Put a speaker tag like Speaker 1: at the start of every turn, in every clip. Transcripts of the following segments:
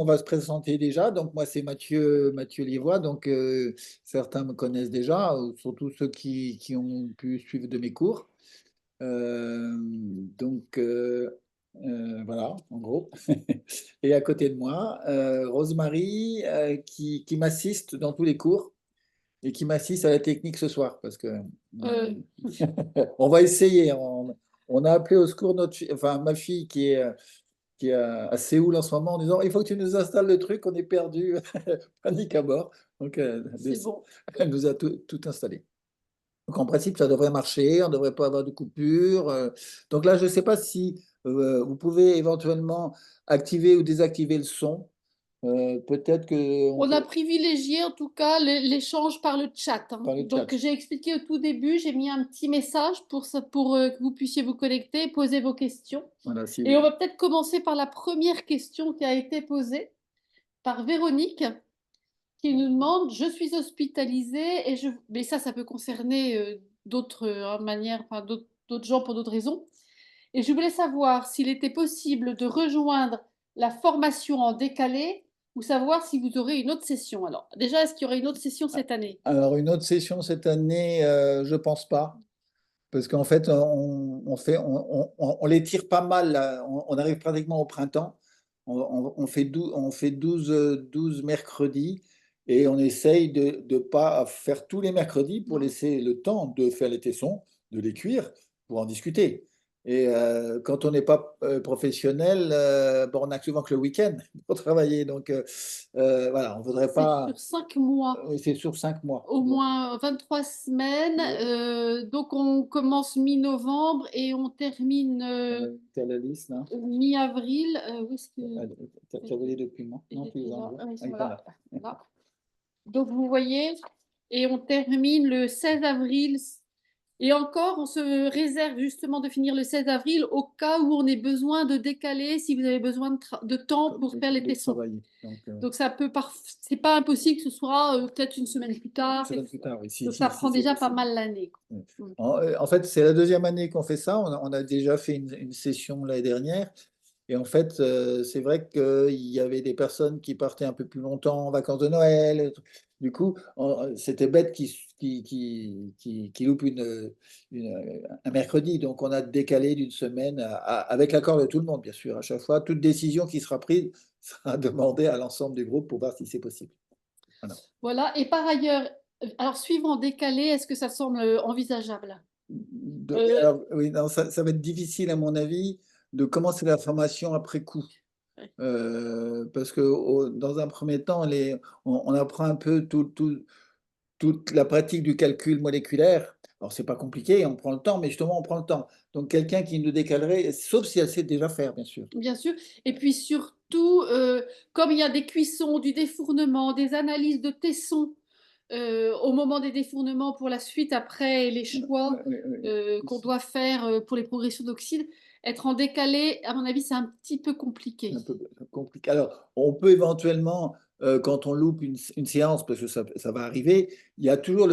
Speaker 1: on va se présenter déjà. Donc, moi, c'est Mathieu Liévois. Donc, certains me connaissent déjà, surtout ceux qui ont pu suivre de mes cours. Donc, voilà, en gros. Et à côté de moi, Rosemary, qui m'assiste dans tous les cours et qui m'assiste à la technique ce soir. Parce que
Speaker 2: Euh,
Speaker 1: on va essayer. On a appelé au secours notre fille, enfin, ma fille qui est à Séoul en ce moment en disant il faut que tu nous installes le truc, on est perdu, panique à bord. Donc,
Speaker 2: c'est bon.
Speaker 1: elle nous a tout installé. Donc, en principe, ça devrait marcher, on ne devrait pas avoir de coupure. Donc là, je ne sais pas si vous pouvez éventuellement activer ou désactiver le son. Peut-être qu'on
Speaker 2: On a
Speaker 1: peut
Speaker 2: privilégié en tout cas l'échange par le chat, hein.
Speaker 1: par le
Speaker 2: Donc
Speaker 1: chat.
Speaker 2: j'ai expliqué au tout début, j'ai mis un petit message pour ça, pour que vous puissiez vous connecter et poser vos questions.
Speaker 1: Voilà, si
Speaker 2: Et on
Speaker 1: vous.
Speaker 2: va peut-être commencer par la première question qui a été posée par Véronique, qui nous demande, je suis hospitalisée et je, mais ça peut concerner d'autres manières, enfin, d'autres gens pour d'autres raisons. Et je voulais savoir s'il était possible de rejoindre la formation en décalé ou savoir si vous aurez une autre session. Alors, déjà, est-ce qu'il y aurait une autre session cette année?
Speaker 1: Alors, une autre session cette année, je pense pas. Parce qu'en fait, on les tire pas mal, là. On arrive pratiquement au printemps. On fait 12 mercredis et on essaye de ne pas faire tous les mercredis pour
Speaker 2: Non.
Speaker 1: laisser le temps de faire les tessons, de les cuire, pour en discuter. Et quand on n'est pas professionnel, bon, on n'a souvent que le week-end pour travailler. Donc voilà, on ne voudrait
Speaker 2: C'est
Speaker 1: pas.
Speaker 2: sur 5 mois,
Speaker 1: C'est sur 5 mois.
Speaker 2: au moins 23 semaines. Donc, on commence mi-novembre et on termine
Speaker 1: T'as la liste, non?
Speaker 2: mi-avril. Où est-ce que
Speaker 1: Tu avais les documents?
Speaker 2: il
Speaker 1: Non, tu les
Speaker 2: était
Speaker 1: as
Speaker 2: là?
Speaker 1: enlevés?
Speaker 2: Ah, ils
Speaker 1: Ah,
Speaker 2: sont
Speaker 1: ils sont
Speaker 2: là.
Speaker 1: là.
Speaker 2: Voilà. Donc, vous voyez, et on termine le 16 avril. Et encore, on se réserve justement de finir le 16 avril au cas où on ait besoin de décaler, si vous avez besoin de temps pour faire les
Speaker 1: De
Speaker 2: tessons.
Speaker 1: travailler. Donc,
Speaker 2: Donc, c'est pas impossible que ce soit peut-être une semaine plus
Speaker 1: une
Speaker 2: tard.
Speaker 1: semaine plus tard, oui,
Speaker 2: Donc, ça
Speaker 1: si
Speaker 2: prend
Speaker 1: c'est
Speaker 2: déjà pas
Speaker 1: possible.
Speaker 2: mal l'année.
Speaker 1: Ouais.
Speaker 2: Mm.
Speaker 1: En fait, c'est la deuxième année qu'on fait ça. On a déjà fait une session l'année dernière. Et en fait, c'est vrai qu'il y avait des personnes qui partaient un peu plus longtemps en vacances de Noël. Du coup, c'était bête qui loupe un mercredi. Donc, on a décalé d'une semaine avec l'accord de tout le monde, bien sûr. À chaque fois, toute décision qui sera prise sera demandée à l'ensemble du groupe pour voir si c'est possible. Voilà.
Speaker 2: Voilà. Et par ailleurs, alors suivre en décalé, est-ce que ça semble envisageable? Euh,
Speaker 1: Alors, oui, non, ça va être difficile, à mon avis, de commencer la formation après coup.
Speaker 2: ouais.
Speaker 1: Parce que dans un premier temps, on apprend un peu toute la pratique du calcul moléculaire. Alors, c'est pas compliqué, on prend le temps, mais justement, on prend le temps. Donc, quelqu'un qui nous décalerait, sauf si elle sait déjà faire, bien sûr.
Speaker 2: Bien sûr. Et puis surtout, comme il y a des cuissons, du défournement, des analyses de tessons au moment des défournements pour la suite, après les choix qu'on doit faire pour les progressions d'oxyde, être en décalé, à mon avis, c'est un petit peu compliqué.
Speaker 1: Un peu compliqué. Alors, on peut éventuellement, quand on loupe une séance, parce que ça va arriver, il y a toujours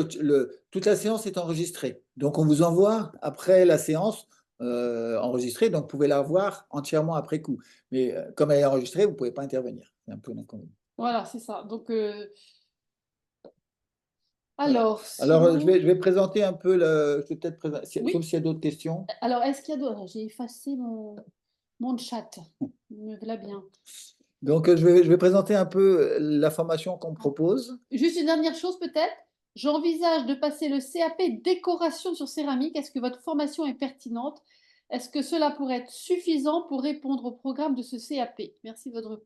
Speaker 1: toute la séance est enregistrée. Donc, on vous envoie après la séance enregistrée, donc vous pouvez la voir entièrement après coup. Mais comme elle est enregistrée, vous ne pouvez pas intervenir. C'est un peu l'inconvénient.
Speaker 2: Voilà, c'est ça. Donc,
Speaker 1: Voilà.
Speaker 2: alors,
Speaker 1: Alors,
Speaker 2: sinon,
Speaker 1: je vais présenter un peu, je vais peut-être sauf
Speaker 2: oui.
Speaker 1: s'il y a d'autres questions.
Speaker 2: Alors, est-ce qu'il y a d'autres? J'ai effacé mon chat. Me voilà bien.
Speaker 1: Donc, je vais présenter un peu la formation qu'on propose.
Speaker 2: Juste une dernière chose peut-être. J'envisage de passer le CAP décoration sur céramique. Est-ce que votre formation est pertinente? Est-ce que cela pourrait être suffisant pour répondre au programme de ce CAP? Merci de votre.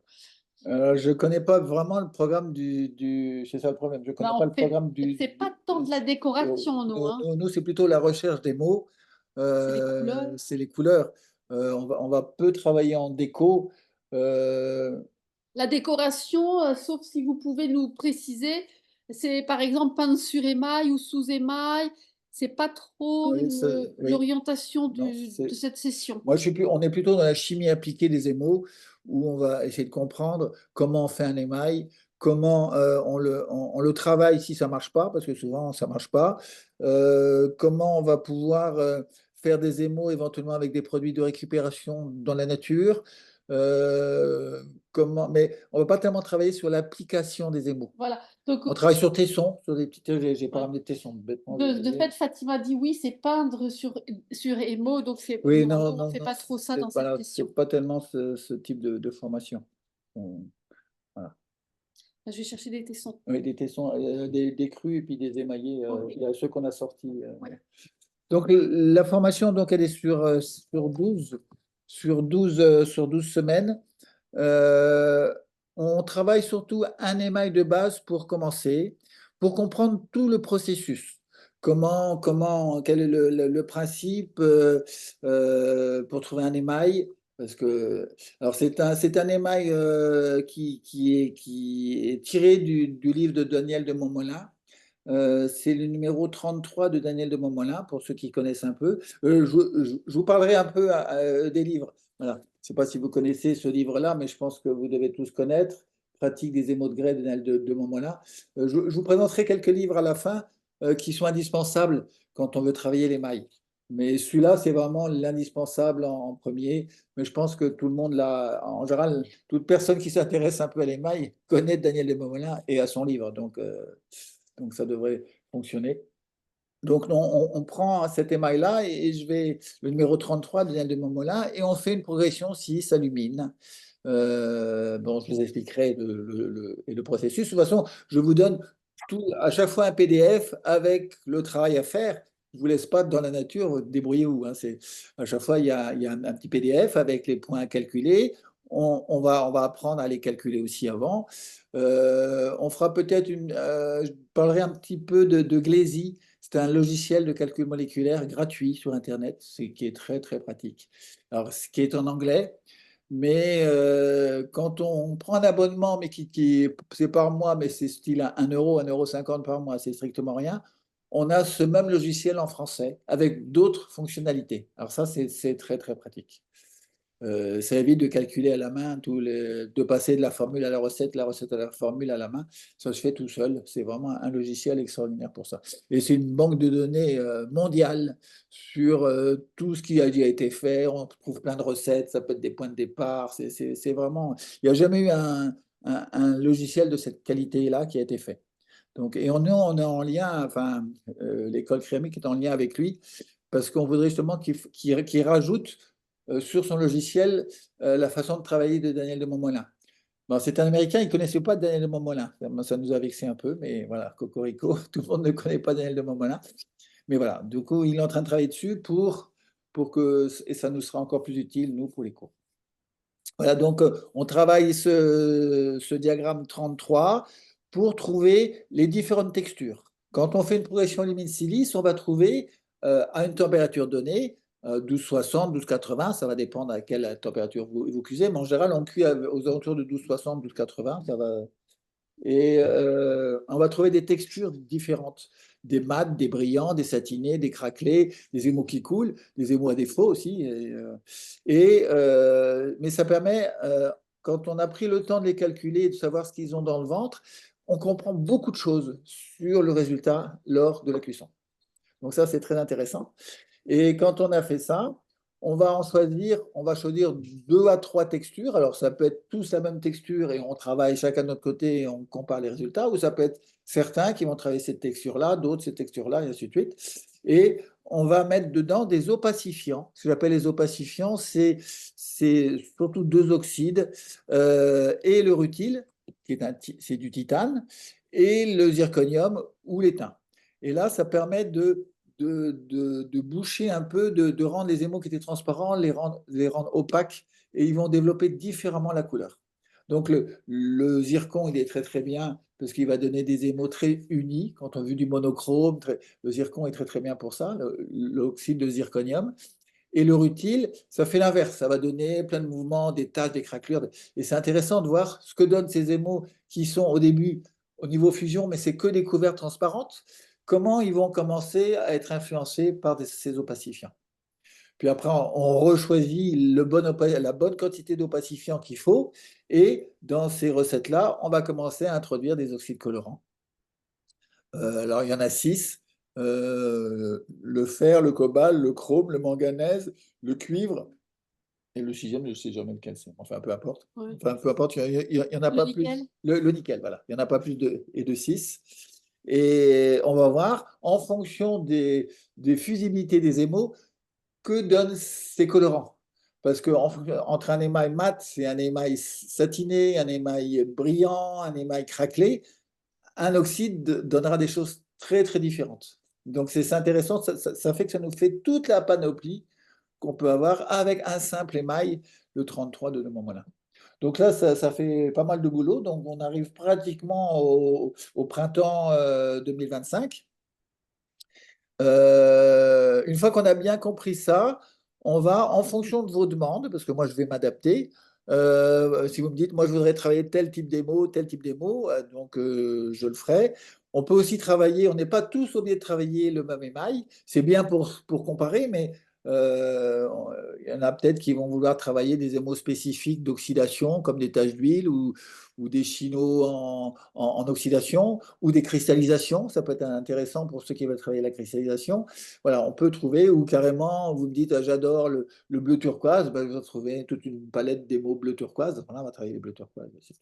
Speaker 1: Je ne connais pas vraiment le programme c'est ça le problème. Je ne
Speaker 2: Ben,
Speaker 1: connais pas le programme
Speaker 2: c'est pas tant de la décoration, nous, hein.
Speaker 1: nous, c'est plutôt la recherche des mots,
Speaker 2: C'est les couleurs.
Speaker 1: c'est les couleurs. On va peu travailler en déco. Euh,
Speaker 2: La décoration, sauf si vous pouvez nous préciser, c'est par exemple peindre sur émail ou sous émail. C'est pas trop
Speaker 1: oui, oui,
Speaker 2: l'orientation
Speaker 1: non,
Speaker 2: de cette session.
Speaker 1: moi, on est plutôt dans la chimie appliquée des émaux, où on va essayer de comprendre comment on fait un émail, comment on le travaille si ça marche pas, parce que souvent ça marche pas, comment on va pouvoir faire des émaux éventuellement avec des produits de récupération dans la nature, Mais on ne va pas tellement travailler sur l'application des émaux.
Speaker 2: Voilà. Donc,
Speaker 1: On travaille sur tessons, sur des petites. J'ai pas
Speaker 2: ouais.
Speaker 1: ramené de tessons, bêtement,
Speaker 2: De
Speaker 1: désolé.
Speaker 2: fait, Fatima dit oui, c'est peindre sur émo, donc
Speaker 1: Oui,
Speaker 2: non, nous,
Speaker 1: non,
Speaker 2: on ne
Speaker 1: non,
Speaker 2: fait
Speaker 1: non,
Speaker 2: pas trop ça dans
Speaker 1: c'est
Speaker 2: cette
Speaker 1: pas,
Speaker 2: question.
Speaker 1: c'est pas tellement ce type de formation. Voilà.
Speaker 2: Je vais chercher des tessons.
Speaker 1: Oui, des tessons, des crus et puis des émaillés,
Speaker 2: Ok.
Speaker 1: il y a ceux qu'on a sortis.
Speaker 2: Ouais.
Speaker 1: Donc, la formation, donc, elle est sur 12 sur 12 semaines. Euh, on travaille surtout un émail de base pour commencer, pour comprendre tout le processus. Quel est le principe pour trouver un émail? Parce que, alors c'est un émail qui est tiré du livre de Daniel de Montmolin. C'est le numéro 33 de Daniel de Montmolin, pour ceux qui connaissent un peu. Je vous parlerai un peu des livres. Voilà. Je ne sais pas si vous connaissez ce livre-là, mais je pense que vous devez tous connaître. Pratique des émaux de grès de Daniel de Montmolin. Je vous présenterai quelques livres à la fin qui sont indispensables quand on veut travailler les mailles. Mais celui-là, c'est vraiment l'indispensable en premier. Mais je pense que tout le monde l'a, en général, toute personne qui s'intéresse un peu à l'émail connaît Daniel de Montmolin et à son livre. Donc ça devrait fonctionner. Donc on prend cet émail-là et je vais le numéro 33 de Daniel de Montmolin et on fait une progression 6 alumine. Bon, je vous expliquerai le processus. De toute façon, je vous donne à chaque fois un PDF avec le travail à faire. Je ne vous laisse pas dans la nature, débrouillez-vous. Hein. À chaque fois, il y a un petit PDF avec les points à calculer. On va apprendre à les calculer aussi avant. On fera peut-être je parlerai un petit peu de Glési. C'est un logiciel de calcul moléculaire gratuit sur Internet, qui est très très pratique. Alors, ce qui est en anglais, mais quand on prend un abonnement, mais c'est par mois, mais c'est style 1 euro, 1,50 € par mois, c'est strictement rien, on a ce même logiciel en français avec d'autres fonctionnalités. Alors ça, c'est très très pratique. Ça évite de calculer à la main, de passer de la formule à la recette à la formule à la main. Ça se fait tout seul. C'est vraiment un logiciel extraordinaire pour ça. Et c'est une banque de données mondiale sur tout ce qui a déjà été fait. On trouve plein de recettes. Ça peut être des points de départ. C'est vraiment. Il n'y a jamais eu un logiciel de cette qualité-là qui a été fait. Donc, et on est en lien, enfin, l'école crémique est en lien avec lui parce qu'on voudrait justement qu'il rajoute sur son logiciel la façon de travailler de Daniel de Montmolin. Bon, c'est un Américain, il ne connaissait pas Daniel de Montmolin. Ça nous a vexé un peu, mais voilà, Cocorico, tout le monde ne connaît pas Daniel de Montmolin. Mais voilà, du coup, il est en train de travailler dessus pour que, et ça nous sera encore plus utile, nous, pour les cours. Voilà, donc on travaille ce diagramme 33 pour trouver les différentes textures. Quand on fait une progression limite silice, on va trouver à une température donnée, 1260, 1280, ça va dépendre à quelle température vous cuisez, mais en général, on cuit aux alentours de 1260, 1280, ça va, et on va trouver des textures différentes, des mats, des brillants, des satinés, des craquelés, des émaux qui coulent, des émaux à défaut aussi. Mais ça permet, quand on a pris le temps de les calculer et de savoir ce qu'ils ont dans le ventre, on comprend beaucoup de choses sur le résultat lors de la cuisson. Donc ça, c'est très intéressant. Et quand on a fait ça, on va choisir 2 à 3 textures. Alors, ça peut être tous la même texture et on travaille chacun de notre côté et on compare les résultats, ou ça peut être certains qui vont travailler cette texture-là, d'autres cette texture-là, et ainsi de suite. Et on va mettre dedans des opacifiants. Ce que j'appelle les opacifiants, c'est surtout 2 oxydes et le rutile, c'est du titane, et le zirconium ou l'étain. Et là, ça permet de boucher un peu, de rendre les émaux qui étaient transparents, les rendre opaques, et ils vont développer différemment la couleur. Donc le zircon, il est très très bien parce qu'il va donner des émaux très unis. Quand on veut du monochrome, le zircon est très très bien pour ça, l'oxyde de zirconium. Et le rutile, ça fait l'inverse, ça va donner plein de mouvements, des taches, des craquelures. Et c'est intéressant de voir ce que donnent ces émaux qui sont au début au niveau fusion, mais c'est que des couvertes transparentes, comment ils vont commencer à être influencés par ces opacifiants. Puis après, on rechoisit la bonne quantité d'opacifiants qu'il faut, et dans ces recettes-là, on va commencer à introduire des oxydes colorants. Alors, il y en a 6. Le fer, le cobalt, le chrome, le manganèse, le cuivre Et le sixième, je ne sais jamais lequel c'est. Enfin, peu importe.
Speaker 2: Ouais.
Speaker 1: Enfin, peu importe, il y en a
Speaker 2: Le
Speaker 1: pas
Speaker 2: nickel?
Speaker 1: plus. Le nickel, voilà. Il y en a pas plus de 6. Et on va voir, en fonction des fusibilités des émaux, que donnent ces colorants. Parce que entre un émail mat et un émail satiné, un émail brillant, un émail craquelé, un oxyde donnera des choses très, très différentes. Donc, c'est intéressant, ça fait que ça nous fait toute la panoplie qu'on peut avoir avec un simple émail, le 33 de Montmolin. Donc là, ça fait pas mal de boulot. Donc, on arrive pratiquement au printemps 2025. Une fois qu'on a bien compris ça, on va, en fonction de vos demandes, parce que moi, je vais m'adapter. Si vous me dites, moi, je voudrais travailler tel type démo, donc je le ferai. On peut aussi travailler, on n'est pas tous obligés de travailler le même émail. C'est bien pour comparer, mais euh, il y en a peut-être qui vont vouloir travailler des émaux spécifiques d'oxydation, comme des taches d'huile ou des chinos en oxydation ou des cristallisations. Ça peut être intéressant pour ceux qui veulent travailler la cristallisation. Voilà, on peut trouver, ou carrément, vous me dites, ah, j'adore le bleu turquoise, ben, vous allez trouver toute une palette d'émaux bleu turquoise. Voilà, on va travailler les bleus turquoise aussi.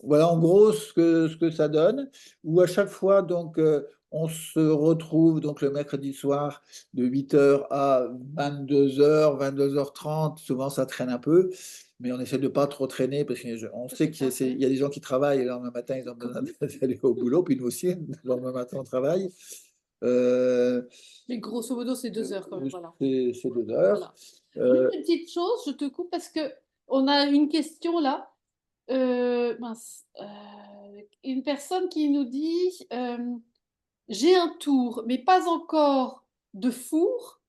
Speaker 1: Voilà en gros ce que ça donne, où à chaque fois, donc, on se retrouve donc, le mercredi soir de 8h à 22h, 22h30. Souvent, ça traîne un peu, mais on essaie de ne pas trop traîner parce qu'on sait
Speaker 2: C'est
Speaker 1: qu'il
Speaker 2: parfait.
Speaker 1: y a des gens qui travaillent et le lendemain matin, ils ont besoin d'aller au boulot, puis nous aussi, le lendemain matin, on travaille. Euh,
Speaker 2: Mais grosso modo, c'est 2 heures quand même, voilà.
Speaker 1: c'est 2 heures.
Speaker 2: Voilà. Juste
Speaker 1: Euh,
Speaker 2: une petite chose, je te coupe parce que on a une question là. Mince, une personne qui nous dit j'ai un tour, mais pas encore de four,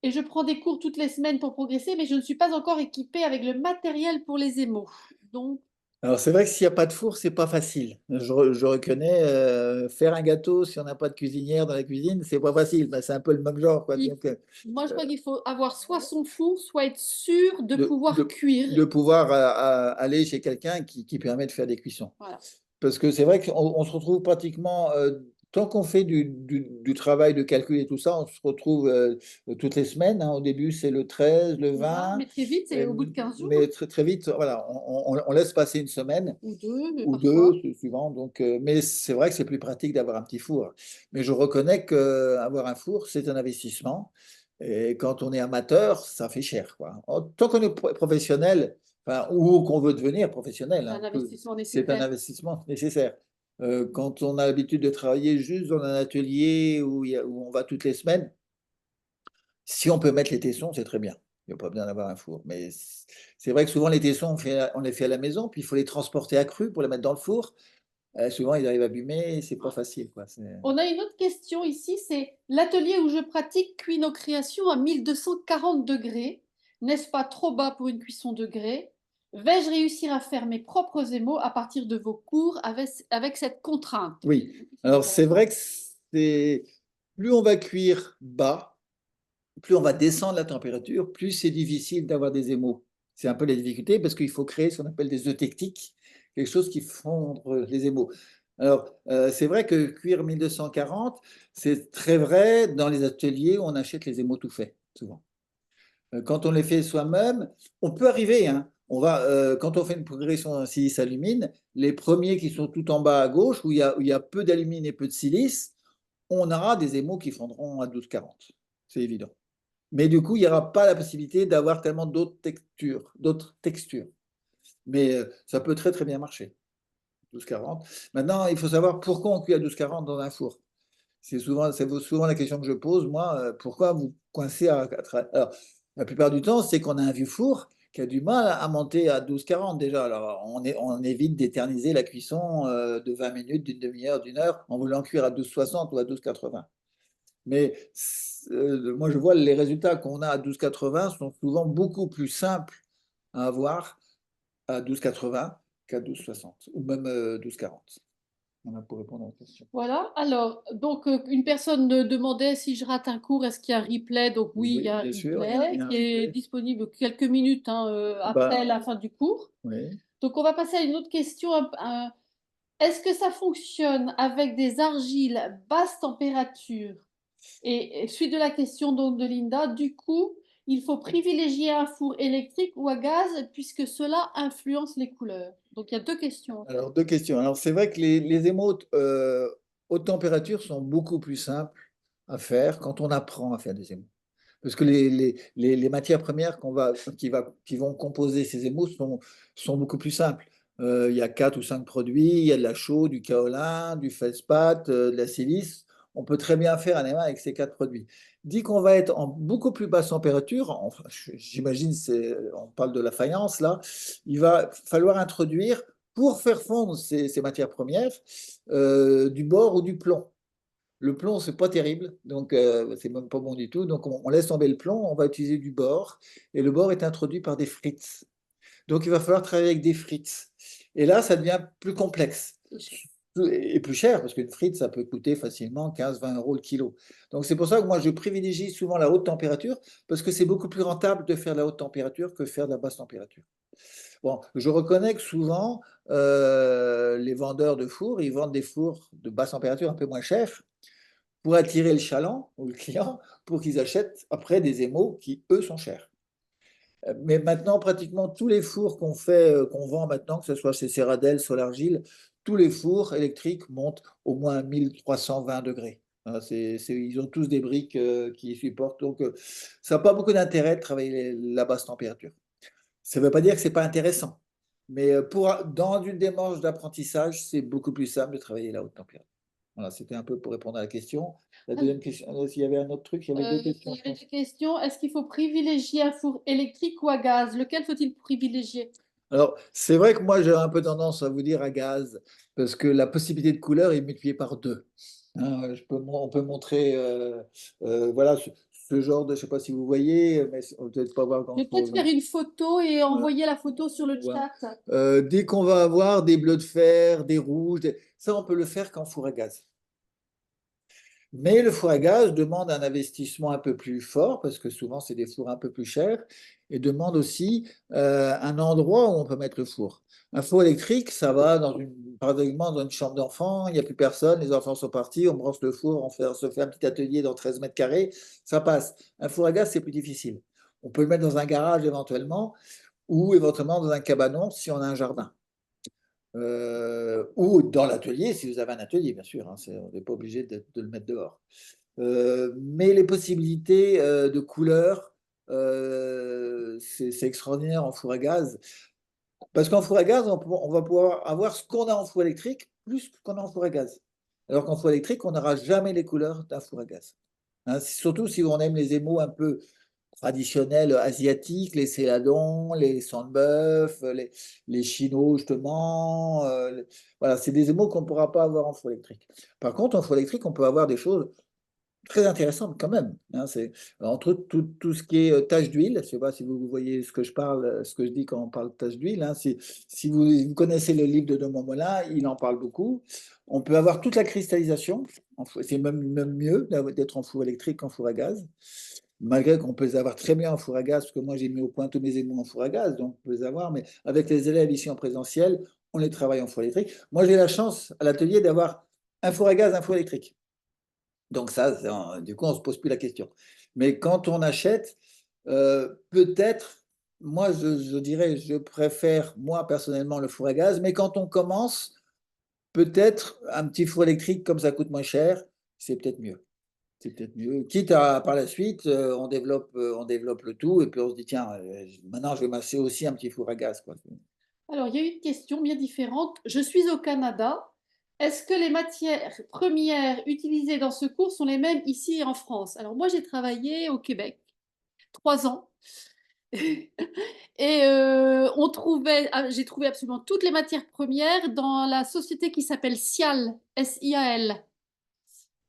Speaker 2: et je prends des cours toutes les semaines pour progresser, mais je ne suis pas encore équipée avec le matériel pour les émaux. Donc,
Speaker 1: Alors, c'est vrai que s'il n'y a pas de four, c'est pas facile. Je reconnais, faire un gâteau si on n'a pas de cuisinière dans la cuisine, c'est pas facile. Ben, c'est un peu le même genre, quoi.
Speaker 2: il-
Speaker 1: Donc,
Speaker 2: moi, je crois qu'il faut avoir soit son four, soit être sûr de
Speaker 1: de,
Speaker 2: pouvoir
Speaker 1: de,
Speaker 2: cuire.
Speaker 1: de pouvoir aller chez quelqu'un qui permet de faire des cuissons.
Speaker 2: Voilà.
Speaker 1: Parce que c'est vrai qu'on se retrouve pratiquement, tant qu'on fait du travail de calcul et tout ça, on se retrouve toutes les semaines, hein. Au début, c'est le 13, le
Speaker 2: Voilà.
Speaker 1: 20,
Speaker 2: Mais très vite, c'est au bout de 15 jours
Speaker 1: mais très, très vite, voilà, on laisse passer une semaine
Speaker 2: ou deux, mais
Speaker 1: ou deux,
Speaker 2: parfois.
Speaker 1: c'est suivant. Donc, mais c'est vrai que c'est plus pratique d'avoir un petit four. Mais je reconnais qu'avoir un four, c'est un investissement. Et quand on est amateur, ça fait cher, quoi. Tant qu'on est professionnel, enfin, ou qu'on veut devenir professionnel,
Speaker 2: C'est un
Speaker 1: hein,
Speaker 2: investissement
Speaker 1: c'est un
Speaker 2: nécessaire.
Speaker 1: investissement nécessaire. Quand on a l'habitude de travailler juste dans un atelier où on va toutes les semaines, si on peut mettre les tessons, c'est très bien. Il n'y a pas besoin d'avoir un four. Mais c'est vrai que souvent, les tessons, on les fait à la maison, puis il faut les transporter à cru pour les mettre dans le four. Souvent, ils arrivent abîmés, c'est pas facile, quoi.
Speaker 2: On a une autre question ici, c'est l'atelier où je pratique cuit nos créations à 1240 degrés. N'est-ce pas trop bas pour une cuisson de grès? Vais-je réussir à faire mes propres émaux à partir de vos cours avec cette contrainte?
Speaker 1: Oui.
Speaker 2: C'est
Speaker 1: Alors, c'est
Speaker 2: intéressant.
Speaker 1: vrai que plus on va cuire bas, plus on va descendre la température, plus c'est difficile d'avoir des émaux. C'est un peu la difficulté parce qu'il faut créer ce qu'on appelle des eutectiques, quelque chose qui fondre les émaux. Alors, c'est vrai que cuire 1240, c'est très vrai dans les ateliers où on achète les émaux tout faits, souvent. Quand on les fait soi-même, on peut arriver, hein. Quand on fait une progression en silice alumine, les premiers qui sont tout en bas à gauche, où il y a peu d'alumine et peu de silice, on aura des émaux qui fondront à 12,40. C'est évident. Mais du coup, il n'y aura pas la possibilité d'avoir tellement d'autres textures, d'autres textures. Mais ça peut très très bien marcher. 12,40. Maintenant, il faut savoir pourquoi on cuit à 12,40 dans un four. C'est souvent la question que je pose, moi, pourquoi vous coincez Alors, la plupart du temps, c'est qu'on a un vieux four qui a du mal à monter à 12,40 déjà. Alors, on évite d'éterniser la cuisson de 20 minutes, d'une demi-heure, d'une heure, en voulant cuire à 12,60 ou à 12,80. Mais moi, je vois les résultats qu'on a à 12,80 sont souvent beaucoup plus simples à avoir à 12,80 qu'à 12,60 ou même 12,40. On a pour répondre à la question.
Speaker 2: Voilà. Alors, donc, une personne demandait si je rate un cours, est-ce qu'il y a un replay? Donc, oui, il y
Speaker 1: Oui,
Speaker 2: a un
Speaker 1: bien sûr, il y
Speaker 2: replay
Speaker 1: a un
Speaker 2: qui est
Speaker 1: replay.
Speaker 2: disponible quelques minutes hein, après
Speaker 1: Bah,
Speaker 2: la fin du cours.
Speaker 1: oui.
Speaker 2: Donc, on va passer à une autre question. Est-ce que ça fonctionne avec des argiles basse température? Et suite de la question donc de Linda, du coup, il faut privilégier un four électrique ou à gaz puisque cela influence les couleurs. Donc il y a deux questions.
Speaker 1: Alors, deux questions. Alors, c'est vrai que les émeaux haute température sont beaucoup plus simples à faire quand on apprend à faire des émaux. Parce que les matières premières qui vont composer ces émaux sont beaucoup plus simples. Il y a 4 ou 5 produits, il y a de la chaux, du kaolin, du feldspath, de la silice. On peut très bien faire un émaux avec ces 4 produits. Dit qu'on va être en beaucoup plus basse température, enfin, j'imagine, on parle de la faïence là, il va falloir introduire, pour faire fondre ces matières premières, du bore ou du plomb. Le plomb, c'est pas terrible, donc c'est même pas bon du tout. Donc on laisse tomber le plomb, on va utiliser du bore, et le bore est introduit par des frites. Donc il va falloir travailler avec des frites. Et là, ça devient plus complexe et plus cher, parce qu'une frite, ça peut coûter facilement 15-20 € le kilo. Donc c'est pour ça que moi, je privilégie souvent la haute température, parce que c'est beaucoup plus rentable de faire la haute température que faire de la basse température. Bon, je reconnais que souvent, les vendeurs de fours, ils vendent des fours de basse température un peu moins chers, pour attirer le chaland ou le client, pour qu'ils achètent après des émaux qui, eux, sont chers. Mais maintenant, pratiquement tous les fours qu'on fait, qu'on vend maintenant, que ce soit chez Ceradel, Solargil, tous les fours électriques montent au moins à 1320 degrés. Hein, ils ont tous des briques qui supportent. Donc, ça n'a pas beaucoup d'intérêt de travailler la basse température. Ça ne veut pas dire que ce n'est pas intéressant. Mais dans une démarche d'apprentissage, c'est beaucoup plus simple de travailler la haute température. Voilà, c'était un peu pour répondre à la question. La deuxième question, s'il y avait un autre truc, il y avait deux questions,
Speaker 2: Il y
Speaker 1: je
Speaker 2: avait
Speaker 1: pense.
Speaker 2: des questions. Est-ce qu'il faut privilégier un four électrique ou à gaz? Lequel faut-il privilégier?
Speaker 1: Alors, c'est vrai que moi, j'ai un peu tendance à vous dire à gaz, parce que la possibilité de couleur est multipliée par 2. Hein, on peut montrer, voilà, ce genre de, je ne sais pas si vous voyez, mais on ne peut peut-être pas voir
Speaker 2: Je vais peut-être
Speaker 1: grand-chose.
Speaker 2: faire une photo et
Speaker 1: Voilà.
Speaker 2: envoyer la photo sur le
Speaker 1: Voilà.
Speaker 2: chat.
Speaker 1: Dès qu'on va avoir des bleus de fer, des rouges, ça, on peut le faire qu'en four à gaz. Mais le four à gaz demande un investissement un peu plus fort, parce que souvent, c'est des fours un peu plus chers, et demande aussi un endroit où on peut mettre le four. Un four électrique, ça va par exemple, dans une chambre d'enfant, il n'y a plus personne, les enfants sont partis, on branche le four, on se fait un petit atelier dans 13 mètres carrés, ça passe. Un four à gaz, c'est plus difficile. On peut le mettre dans un garage éventuellement, ou éventuellement dans un cabanon si on a un jardin. Ou dans l'atelier, si vous avez un atelier, bien sûr, hein, on n'est pas obligé de le mettre dehors. Mais les possibilités de couleurs, c'est extraordinaire en four à gaz. Parce qu'en four à gaz, on va pouvoir avoir ce qu'on a en four électrique, plus ce qu'on a en four à gaz. Alors qu'en four électrique, on n'aura jamais les couleurs d'un four à gaz. Hein, surtout si on aime les émaux un peu traditionnels asiatiques, les céladons, les sandbœuf, les chinois, justement. Voilà, c'est des émaux qu'on ne pourra pas avoir en four électrique. Par contre, en four électrique, on peut avoir des choses très intéressante quand même. Hein, entre tout ce qui est tache d'huile, je ne sais pas si vous voyez ce que je parle, ce que je dis quand on parle de tache d'huile. Hein, si vous connaissez le livre de Domo Mola, il en parle beaucoup. On peut avoir toute la cristallisation. C'est même mieux d'être en four électrique qu'en four à gaz. Malgré qu'on peut les avoir très bien en four à gaz, parce que moi j'ai mis au point tous mes émaux en four à gaz, donc on peut les avoir, mais avec les élèves ici en présentiel, on les travaille en four électrique. Moi j'ai la chance à l'atelier d'avoir un four à gaz, un four électrique. Donc ça, du coup, on ne se pose plus la question. Mais quand on achète, peut-être, moi, je dirais, je préfère, moi, personnellement, le four à gaz, mais quand on commence, peut-être un petit four électrique, comme ça coûte moins cher, c'est peut-être mieux. C'est peut-être mieux. Quitte à, par la suite, on développe le tout, et puis on se dit, tiens, maintenant, je vais m'acheter aussi un petit four à gaz, quoi.
Speaker 2: Alors, il y a une question bien différente. Je suis au Canada. Est-ce que les matières premières utilisées dans ce cours sont les mêmes ici en France? Alors, moi, j'ai travaillé au Québec 3 ans. Et j'ai trouvé absolument toutes les matières premières dans la société qui s'appelle Sial, SIAL.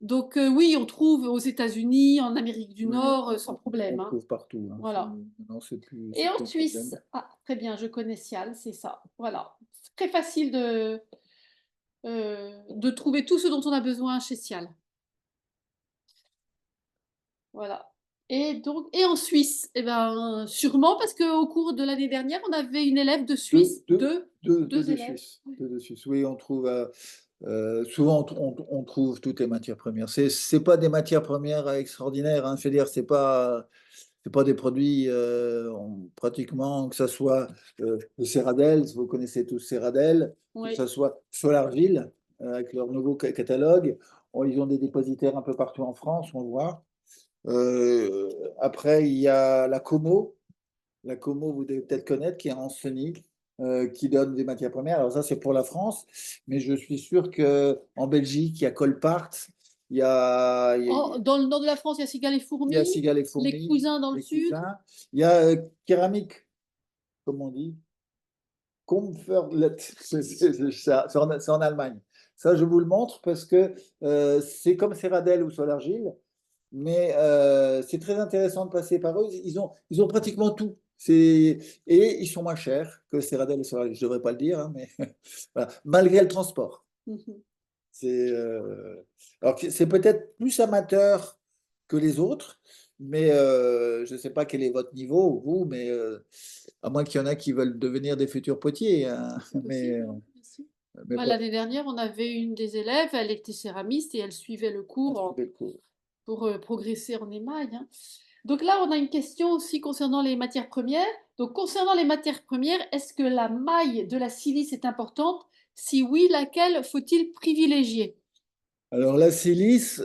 Speaker 2: Donc oui, on trouve aux États-Unis, en Amérique du
Speaker 1: Oui,
Speaker 2: Nord, sans
Speaker 1: on
Speaker 2: problème, hein.
Speaker 1: trouve partout. Hein.
Speaker 2: Voilà.
Speaker 1: Non, c'est plus
Speaker 2: Et en
Speaker 1: le
Speaker 2: Suisse,
Speaker 1: problème.
Speaker 2: ah, très bien, je connais Sial, c'est ça. Voilà. C'est très facile de trouver tout ce dont on a besoin chez Sial. Voilà. Et donc, et en Suisse, eh ben, sûrement parce qu'au cours de l'année dernière, on avait une élève de Suisse, deux
Speaker 1: De
Speaker 2: élèves.
Speaker 1: Suisse. De Suisse. Oui, on trouve souvent on trouve toutes les matières premières. C'est pas des matières premières extraordinaires. Hein. Je veux dire, c'est pas. c'est pas des produits pratiquement, que ce soit le Céradel, vous connaissez tous Céradel, que
Speaker 2: Oui.
Speaker 1: ce soit Solarville, avec leur nouveau catalogue. Ils ont des dépositaires un peu partout en France, on voit. Euh, Après, il y a la Como. La Como, vous devez peut-être connaître, qui est en Sony, qui donne des matières premières. Alors ça, c'est pour la France, mais je suis sûr qu'en Belgique, il y a Colpart,
Speaker 2: Dans le nord de la France, il y a Cigales et
Speaker 1: il y a
Speaker 2: Fourmis,
Speaker 1: Cigales et
Speaker 2: les
Speaker 1: Fourmis,
Speaker 2: cousins dans le
Speaker 1: les
Speaker 2: sud.
Speaker 1: cousins. Il y a Céramique, comme on dit, Comferlet, c'est en Allemagne. Ça, je vous le montre parce que c'est comme Céradel ou Solargile, mais c'est très intéressant de passer par eux. Ils ont pratiquement tout. Et ils sont moins chers que Céradel et Solargile. Je ne devrais pas le dire, hein, mais voilà. Malgré le transport.
Speaker 2: Mhm.
Speaker 1: C'est alors c'est peut-être plus amateur que les autres, mais je ne sais pas quel est votre niveau, vous, mais à moins qu'il y en a qui veulent devenir des futurs potiers, hein,
Speaker 2: C'est possible, hein, bien sûr.
Speaker 1: mais
Speaker 2: Bah,
Speaker 1: pas
Speaker 2: l'année dernière, on avait une des élèves, elle était céramiste et elle suivait le cours
Speaker 1: suivre le cours.
Speaker 2: pour progresser en émail, hein. Donc là, on a une question aussi concernant les matières premières. Donc concernant les matières premières, est-ce que la maille de la silice est importante? Si oui, laquelle faut-il privilégier?
Speaker 1: Alors la silice,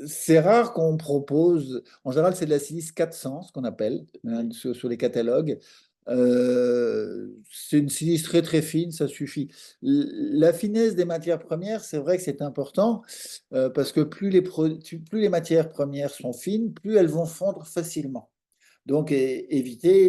Speaker 1: c'est rare qu'on propose. En général, c'est de la silice 400, ce qu'on appelle, hein,
Speaker 2: Ouais.
Speaker 1: sur les catalogues. C'est une silice très très fine, ça suffit. La finesse des matières premières, c'est vrai que c'est important parce que plus les matières premières sont fines, plus elles vont fondre facilement. Donc, éviter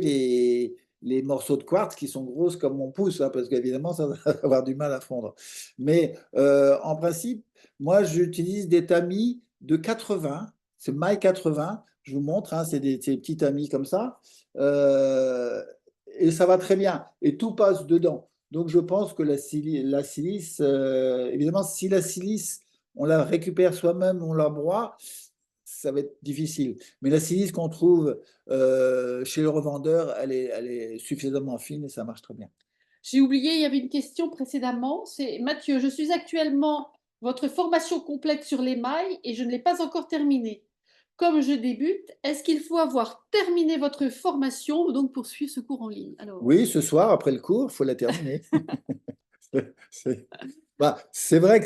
Speaker 1: les morceaux de quartz qui sont grosses comme mon pouce, hein, parce qu'évidemment, ça va avoir du mal à fondre. Mais en principe, moi, j'utilise des tamis de 80, c'est maille 80, je vous montre, hein, c'est des petits tamis comme ça, euh, et ça va très bien, et tout passe dedans. Donc, je pense que la silice, évidemment, si la silice, on la récupère soi-même, on la broie, ça va être difficile. Mais la silice qu'on trouve chez le revendeur, elle est suffisamment fine et ça marche très bien.
Speaker 2: J'ai oublié, il y avait une question précédemment. C'est Mathieu, je suis actuellement votre formation complète sur l'émail et je ne l'ai pas encore terminée. Comme je débute, est-ce qu'il faut avoir terminé votre formation donc pour suivre ce cours en ligne? Alors,
Speaker 1: Oui, ce soir, après le cours, il faut la terminer. C'est c'est vrai que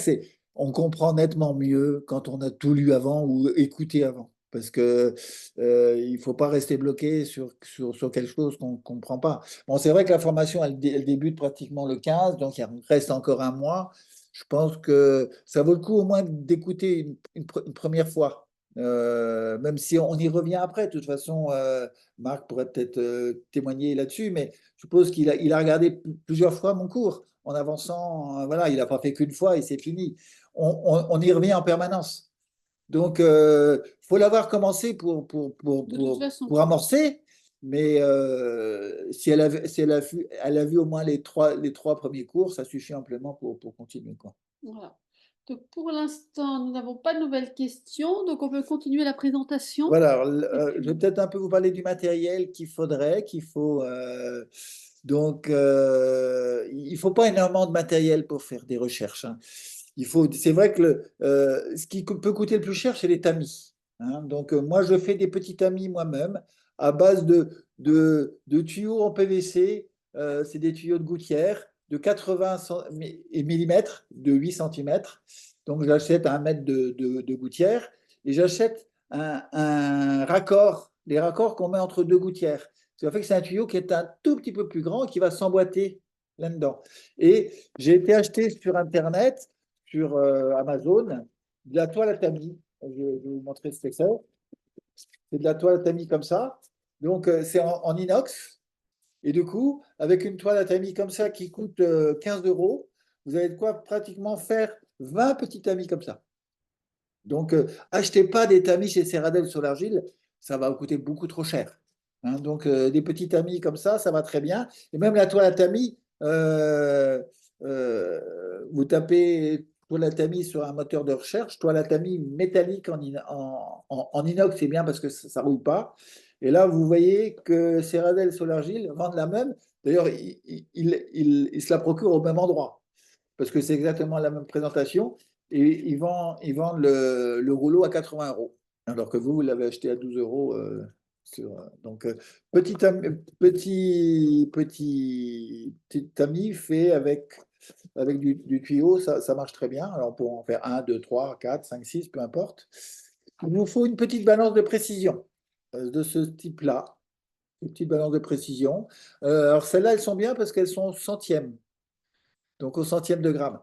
Speaker 1: on comprend nettement mieux quand on a tout lu avant ou écouté avant. Parce que il faut pas rester bloqué sur quelque chose qu'on ne comprend pas. Bon, c'est vrai que la formation, elle débute pratiquement le 15, donc il reste encore un mois. Je pense que ça vaut le coup au moins d'écouter une première fois. Même si on y revient après, de toute façon, Marc pourrait peut-être témoigner là-dessus, mais je suppose il a regardé plusieurs fois mon cours en avançant. Voilà, il n'a pas fait qu'une fois et c'est fini. On y revient en permanence. Donc, il faut l'avoir commencé
Speaker 2: de toute façon,
Speaker 1: pour amorcer, mais si elle a vu au moins les trois premiers cours, ça suffit amplement pour continuer, quoi.
Speaker 2: voilà. Donc pour l'instant, nous n'avons pas de nouvelles questions, donc on peut continuer la présentation.
Speaker 1: Voilà, alors,
Speaker 2: Et
Speaker 1: je vais
Speaker 2: puis,
Speaker 1: peut-être un peu vous parler du matériel qu'il faut. Donc, il faut pas énormément de matériel pour faire des recherches, hein. C'est vrai que ce qui peut coûter le plus cher, c'est les tamis, hein. Donc, moi, je fais des petits tamis moi-même à base de tuyaux en PVC. C'est des tuyaux de gouttière de 80 millimètres, de 8 centimètres. Donc, j'achète un mètre de gouttière et j'achète un raccord, les raccords qu'on met entre deux gouttières. Ce qui fait que c'est un tuyau qui est un tout petit peu plus grand et qui va s'emboîter là-dedans. Et j'ai été acheter sur Internet, sur Amazon, de la toile à tamis. Je vais vous montrer ce que c'est. C'est de la toile à tamis comme ça. Donc, c'est en inox. Et du coup, avec une toile à tamis comme ça qui coûte 15 euros, vous avez de quoi pratiquement faire 20 petits tamis comme ça. Donc, achetez pas des tamis chez Céradel sur l'argile, ça va vous coûter beaucoup trop cher, hein. Donc, des petits tamis comme ça va très bien. Et même la toile à tamis, vous tapez toile à tamis sur un moteur de recherche, toile à tamis métallique en inox, c'est bien parce que ça ne roule pas. Et là, vous voyez que Céradel sur l'argile vendent la même. D'ailleurs, ils se la procurent au même endroit parce que c'est exactement la même présentation. Et ils vendent le rouleau à 80 euros. Alors que vous l'avez acheté à 12 euros. Donc, petit tamis fait avec du tuyau, ça marche très bien. Alors, on peut en faire un, deux, trois, quatre, cinq, six, peu importe. Il vous faut une petite balance de précision de ce type-là, une petite balance de précision. Alors, celles-là, elles sont bien parce qu'elles sont au centième, donc au centième de gramme.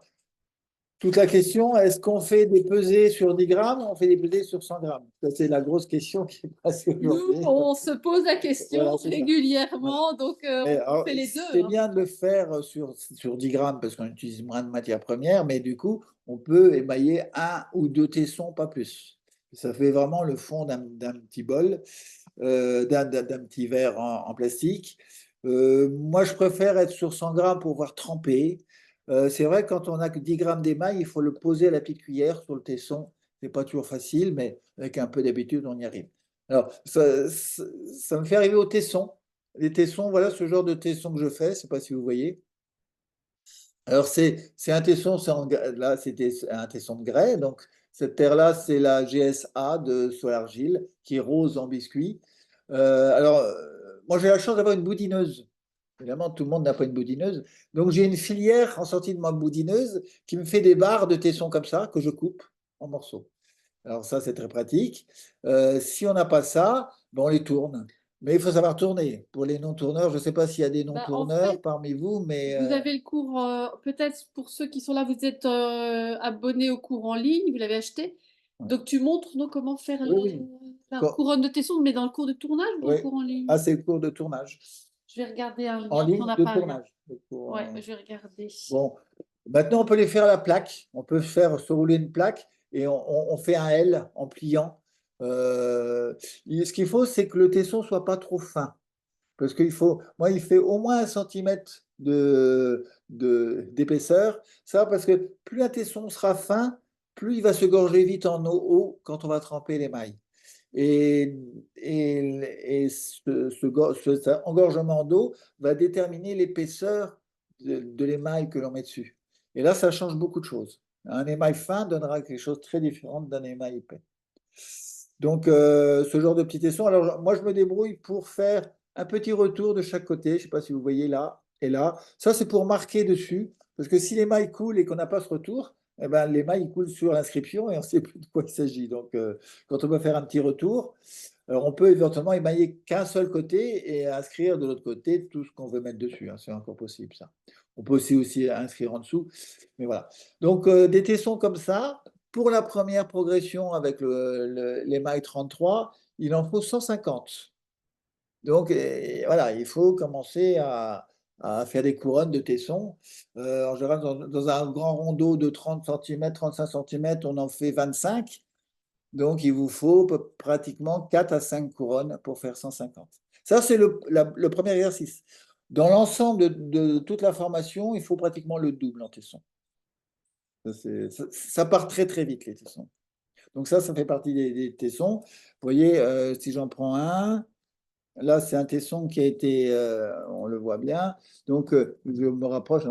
Speaker 1: Toute la question, est-ce qu'on fait des pesées sur 10 grammes ou on fait des pesées sur 100 grammes? Ça, c'est la grosse question qui est passée
Speaker 2: Nous,
Speaker 1: aujourd'hui.
Speaker 2: on se pose la question
Speaker 1: Voilà, c'est ça. Voilà.
Speaker 2: régulièrement, donc
Speaker 1: Mais
Speaker 2: on
Speaker 1: alors,
Speaker 2: fait les deux,
Speaker 1: c'est
Speaker 2: hein.
Speaker 1: bien de le faire sur 10 grammes parce qu'on utilise moins de matières premières, mais du coup, on peut émailler un ou deux tessons, pas plus. Ça fait vraiment le fond d'un petit bol, d'un petit verre en plastique. Moi, je préfère être sur 100 grammes pour voir tremper. C'est vrai, quand on a que 10 grammes d'émail, il faut le poser à la petite cuillère sur le tesson. C'est pas toujours facile, mais avec un peu d'habitude, on y arrive. Alors, ça me fait arriver au tesson. Les tessons, voilà ce genre de tesson que je fais. Je ne sais pas si vous voyez. Alors, c'est un tesson, là, c'était un tesson de grès. Donc, cette terre-là, c'est la GSA de Solargile, qui est rose en biscuit. Moi, j'ai la chance d'avoir une boudineuse. Évidemment, tout le monde n'a pas une boudineuse. Donc, j'ai une filière en sortie de ma boudineuse qui me fait des barres de tesson comme ça, que je coupe en morceaux. Alors, ça, c'est très pratique. Si on n'a pas ça, ben, on les tourne. Mais il faut savoir tourner. Pour les non-tourneurs, je ne sais pas s'il y a des
Speaker 2: Bah, en
Speaker 1: non-tourneurs
Speaker 2: fait,
Speaker 1: parmi vous, mais
Speaker 2: vous avez le cours, peut-être pour ceux qui sont là, vous êtes abonné au cours en ligne, vous l'avez acheté.
Speaker 1: ouais.
Speaker 2: Donc tu montres nous, comment faire
Speaker 1: Oui, oui.
Speaker 2: la
Speaker 1: Quand-
Speaker 2: couronne de tesson, mais dans le cours de tournage ou dans
Speaker 1: oui.
Speaker 2: le cours en ligne?
Speaker 1: Ah, c'est le cours de tournage.
Speaker 2: Je vais regarder un
Speaker 1: En
Speaker 2: lien, si on
Speaker 1: ligne
Speaker 2: n'a
Speaker 1: de
Speaker 2: pas un lien.
Speaker 1: tournage. Le cours,
Speaker 2: Ouais, je vais regarder.
Speaker 1: bon, maintenant, on peut les faire à la plaque. On peut faire se rouler une plaque et on fait un L en pliant. Ce qu'il faut, c'est que le tesson soit pas trop fin. Parce qu'il faut, moi, il fait au moins 1 centimètre d'épaisseur. Ça, parce que plus un tesson sera fin, plus il va se gorger vite en eau quand on va tremper les mailles. Et, cet engorgement d'eau va déterminer l'épaisseur de l'émail que l'on met dessus. Et là, ça change beaucoup de choses. Un émail fin donnera quelque chose de très différent d'un émail épais. Donc, ce genre de petit tesson. Alors, moi, je me débrouille pour faire un petit retour de chaque côté. Je ne sais pas si vous voyez là et là. Ça, c'est pour marquer dessus. Parce que si l'émail coule et qu'on n'a pas ce retour, eh ben, l'émail coule sur l'inscription et on ne sait plus de quoi il s'agit. Donc, quand on veut faire un petit retour, alors on peut éventuellement émailler qu'un seul côté et inscrire de l'autre côté tout ce qu'on veut mettre dessus, hein. C'est encore possible, ça. On peut aussi inscrire en dessous. Mais voilà. Donc, des tessons comme ça, pour la première progression avec l'émail 33, il en faut 150. Donc, voilà, il faut commencer à faire des couronnes de tessons. En général, dans un grand rondeau de 30 cm, 35 cm, on en fait 25. Donc, il vous faut pratiquement 4 à 5 couronnes pour faire 150. Ça, c'est le premier exercice. Dans l'ensemble de toute la formation, il faut pratiquement le double en tesson. Ça part très, très vite, les tessons. Donc, ça fait partie des tessons. Vous voyez, si j'en prends un, là, c'est un tesson qui a été, on le voit bien. Donc, je me rapproche,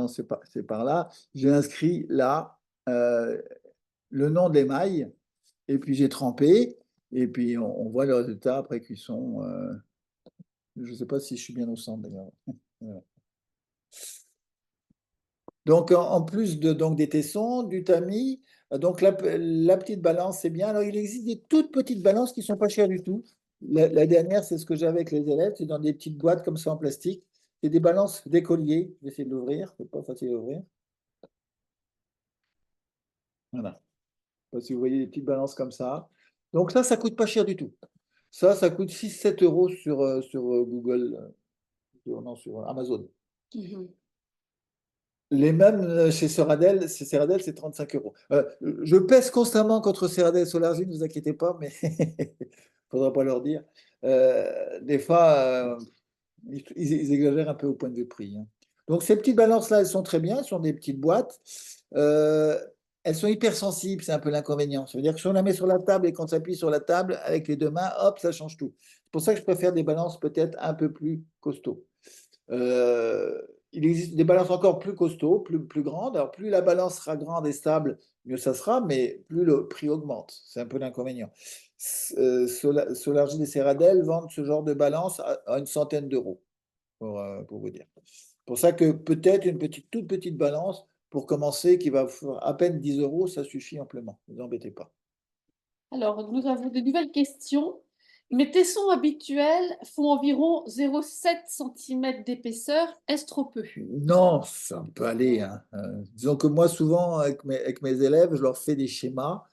Speaker 1: c'est par là. J'ai inscrit là le nom de l'émail. Et puis j'ai trempé, et puis on voit le résultat après cuisson. Je ne sais pas si je suis bien au centre d'ailleurs. Voilà. Donc en plus donc des tessons, du tamis, donc la petite balance c'est bien. Alors il existe des toutes petites balances qui ne sont pas chères du tout. La dernière, c'est ce que j'avais avec les élèves, c'est dans des petites boîtes comme ça en plastique. C'est des balances d'écolier. Je vais essayer de l'ouvrir, c'est pas facile à ouvrir. Voilà. Je sais pas si vous voyez des petites balances comme ça. Donc ça coûte pas cher du tout. Ça coûte 6-7 € sur Google, non, sur Amazon.
Speaker 2: Mhm.
Speaker 1: Les mêmes chez Ceradel, c'est 35 €. Je pèse constamment contre Ceradel et Solargy, ne vous inquiétez pas, mais il ne faudra pas leur dire. Des fois, ils exagèrent un peu au point de vue prix, hein. Donc ces petites balances-là, elles sont très bien, elles sont des petites boîtes. Euh, Elles sont hypersensibles, c'est un peu l'inconvénient. Ça veut dire que si on la met sur la table et qu'on s'appuie sur la table avec les deux mains, hop, ça change tout. C'est pour ça que je préfère des balances peut-être un peu plus costauds. Euh, il existe des balances encore plus costauds, plus grandes. Alors, plus la balance sera grande et stable, mieux ça sera, mais plus le prix augmente. C'est un peu l'inconvénient. Solargine et Ceradel vendent ce genre de balance à une centaine d'euros, pour vous dire. C'est pour ça que peut-être une toute petite balance pour commencer qui va faire à peine 10 euros, ça suffit amplement. Ne vous embêtez pas.
Speaker 2: Alors, nous avons de nouvelles questions. Mes tessons habituels font environ 0,7 cm d'épaisseur. Est-ce trop peu?
Speaker 1: Non, ça peut aller, hein. Disons que moi, souvent, avec mes élèves, je leur fais des schémas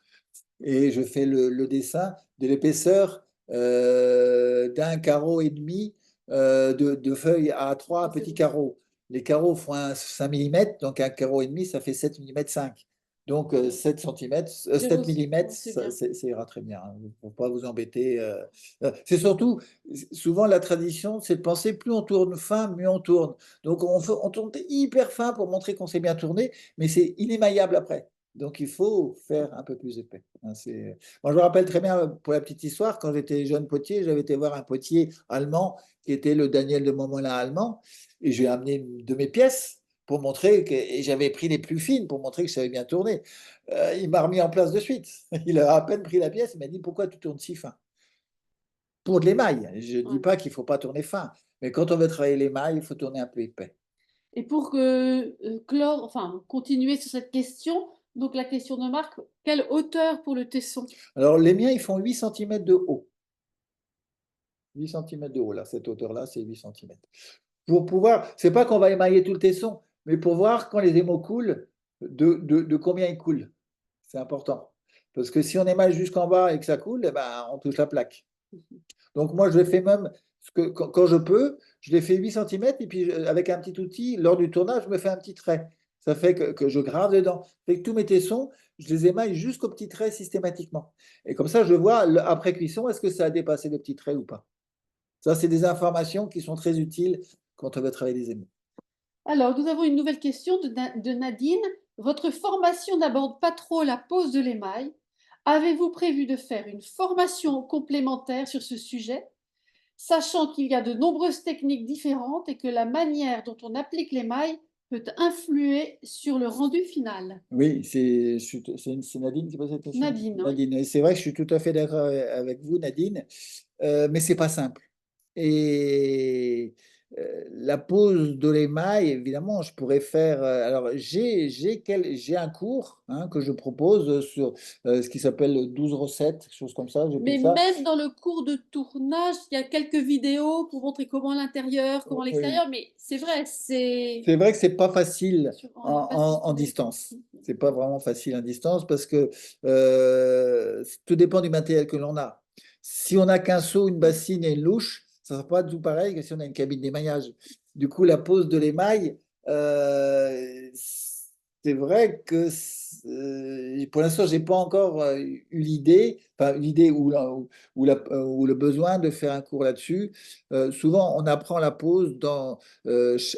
Speaker 1: et je fais le dessin de l'épaisseur d'un carreau et demi de feuille A3, un petit carreau. Les carreaux font 5 mm, donc un carreau et demi, ça fait 7 mm 5. Donc 7 cm, 7 mm,
Speaker 2: C'est bien.
Speaker 1: ça ira très bien, hein. Il ne faut pas vous embêter. C'est surtout, souvent la tradition, c'est de penser plus on tourne fin, mieux on tourne. Donc on tourne hyper fin pour montrer qu'on s'est bien tourné, mais c'est inémaillable après. Donc, il faut faire un peu plus épais, hein. Moi, je me rappelle très bien, pour la petite histoire, quand j'étais jeune potier, j'avais été voir un potier allemand qui était le Daniel de Montmolin allemand, et j'ai amené de mes pièces pour montrer que, et j'avais pris les plus fines pour montrer que je savais bien tourner. Il m'a remis en place de suite. Il a à peine pris la pièce, il m'a dit pourquoi tu tournes si fin? Pour de l'émail. Je ne dis
Speaker 2: Ouais.
Speaker 1: pas qu'il ne faut pas tourner fin, mais quand on veut travailler l'émail, il faut tourner un peu épais.
Speaker 2: Et pour enfin, continuer sur cette question, donc la question de Marc, quelle hauteur pour le tesson?
Speaker 1: Alors, les miens, ils font 8 cm de haut. 8 cm de haut, là, cette hauteur-là, c'est 8 cm. Pour pouvoir, c'est pas qu'on va émailler tout le tesson, mais pour voir quand les émaux coulent, de combien ils coulent. C'est important. Parce que si on émaille jusqu'en bas et que ça coule, eh ben, on touche la plaque. Donc moi, je fais même, quand je peux, je les fais 8 cm et puis avec un petit outil, lors du tournage, je me fais un petit trait. Ça fait que je grave dedans. Ça fait que tous mes tessons, je les émaille jusqu'au petit trait systématiquement. Et comme ça, je vois, après cuisson, est-ce que ça a dépassé le petit trait ou pas. Ça, c'est des informations qui sont très utiles quand on veut travailler les émaux.
Speaker 2: Alors, nous avons une nouvelle question de Nadine. Votre formation n'aborde pas trop la pose de l'émail. Avez-vous prévu de faire une formation complémentaire sur ce sujet, sachant qu'il y a de nombreuses techniques différentes et que la manière dont on applique l'émail peut influer sur le rendu final?
Speaker 1: Oui, c'est Nadine qui pose cette question.
Speaker 2: Nadine, oui.
Speaker 1: Nadine, et c'est vrai que je suis tout à fait d'accord avec vous, Nadine, mais c'est pas simple. Et la pose de l'émail, évidemment, je pourrais faire. Alors, j'ai un cours, hein, que je propose sur ce qui s'appelle 12 recettes, quelque chose comme ça,
Speaker 2: Mais
Speaker 1: j'appelle ça.
Speaker 2: même dans le cours de tournage, il y a quelques vidéos pour montrer comment l'intérieur, comment
Speaker 1: Oui.
Speaker 2: l'extérieur, mais c'est vrai, c'est
Speaker 1: C'est vrai que c'est pas facile
Speaker 2: pas si
Speaker 1: en
Speaker 2: simple.
Speaker 1: distance. C'est pas vraiment facile en distance parce que tout dépend du matériel que l'on a. Si on n'a qu'un seau, une bassine et une louche, ça ne sera pas tout pareil que si on a une cabine d'émaillage. Du coup, la pose de l'émail, c'est vrai que pour l'instant, j'ai pas encore eu l'idée, enfin l'idée ou le besoin de faire un cours là-dessus. Souvent, on apprend la pose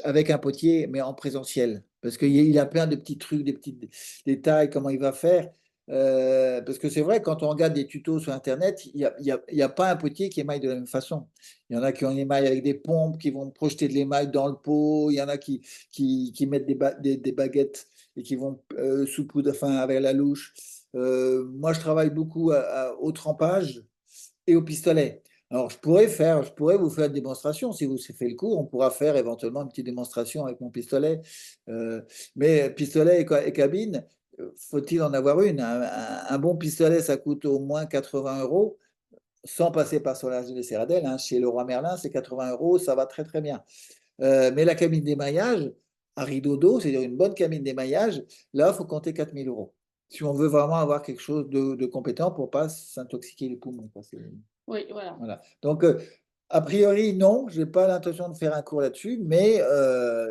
Speaker 1: avec un potier, mais en présentiel. Parce qu'il a plein de petits trucs, des petits détails, comment il va faire. Parce que c'est vrai, quand on regarde des tutos sur Internet, il y a pas un potier qui émaille de la même façon. Il y en a qui ont émaille avec des pompes, qui vont projeter de l'émail dans le pot. Il y en a qui mettent des baguettes et qui vont saupoudrer, enfin, avec la louche. Moi, je travaille beaucoup au trempage et au pistolet. Alors, je pourrais vous faire une démonstration. Si vous fait le cours, on pourra faire éventuellement une petite démonstration avec mon pistolet. Euh, mais pistolet et cabine, faut-il en avoir une? Un bon pistolet, ça coûte au moins 80 euros, sans passer par Solargine et Ceradel, hein. Chez Leroy Merlin, c'est 80 euros, ça va très très bien. Mais la cabine d'émaillage, à rideau d'eau, c'est-à-dire une bonne cabine d'émaillage, là, il faut compter 4000 euros. Si on veut vraiment avoir quelque chose de compétent pour ne pas s'intoxiquer les poumons, quoi.
Speaker 2: Oui, voilà.
Speaker 1: Voilà. Donc, a priori, non, je n'ai pas l'intention de faire un cours là-dessus, mais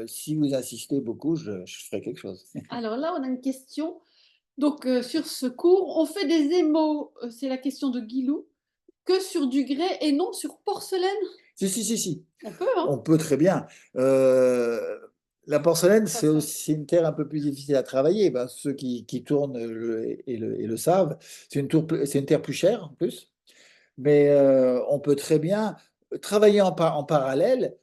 Speaker 1: si vous insistez beaucoup, je ferai quelque chose.
Speaker 2: Alors là, on a une question. Donc, sur ce cours, on fait des émaux, c'est la question de Guilou, que sur du grès et non sur porcelaine?
Speaker 1: Si, si, si, si.
Speaker 2: On peut, hein?
Speaker 1: On peut très bien. La porcelaine,
Speaker 2: Ça,
Speaker 1: c'est aussi une terre un peu plus difficile à travailler. Ben, ceux qui tournent et le savent. C'est une terre plus chère en plus. Mais on peut très bien travailler en parallèle.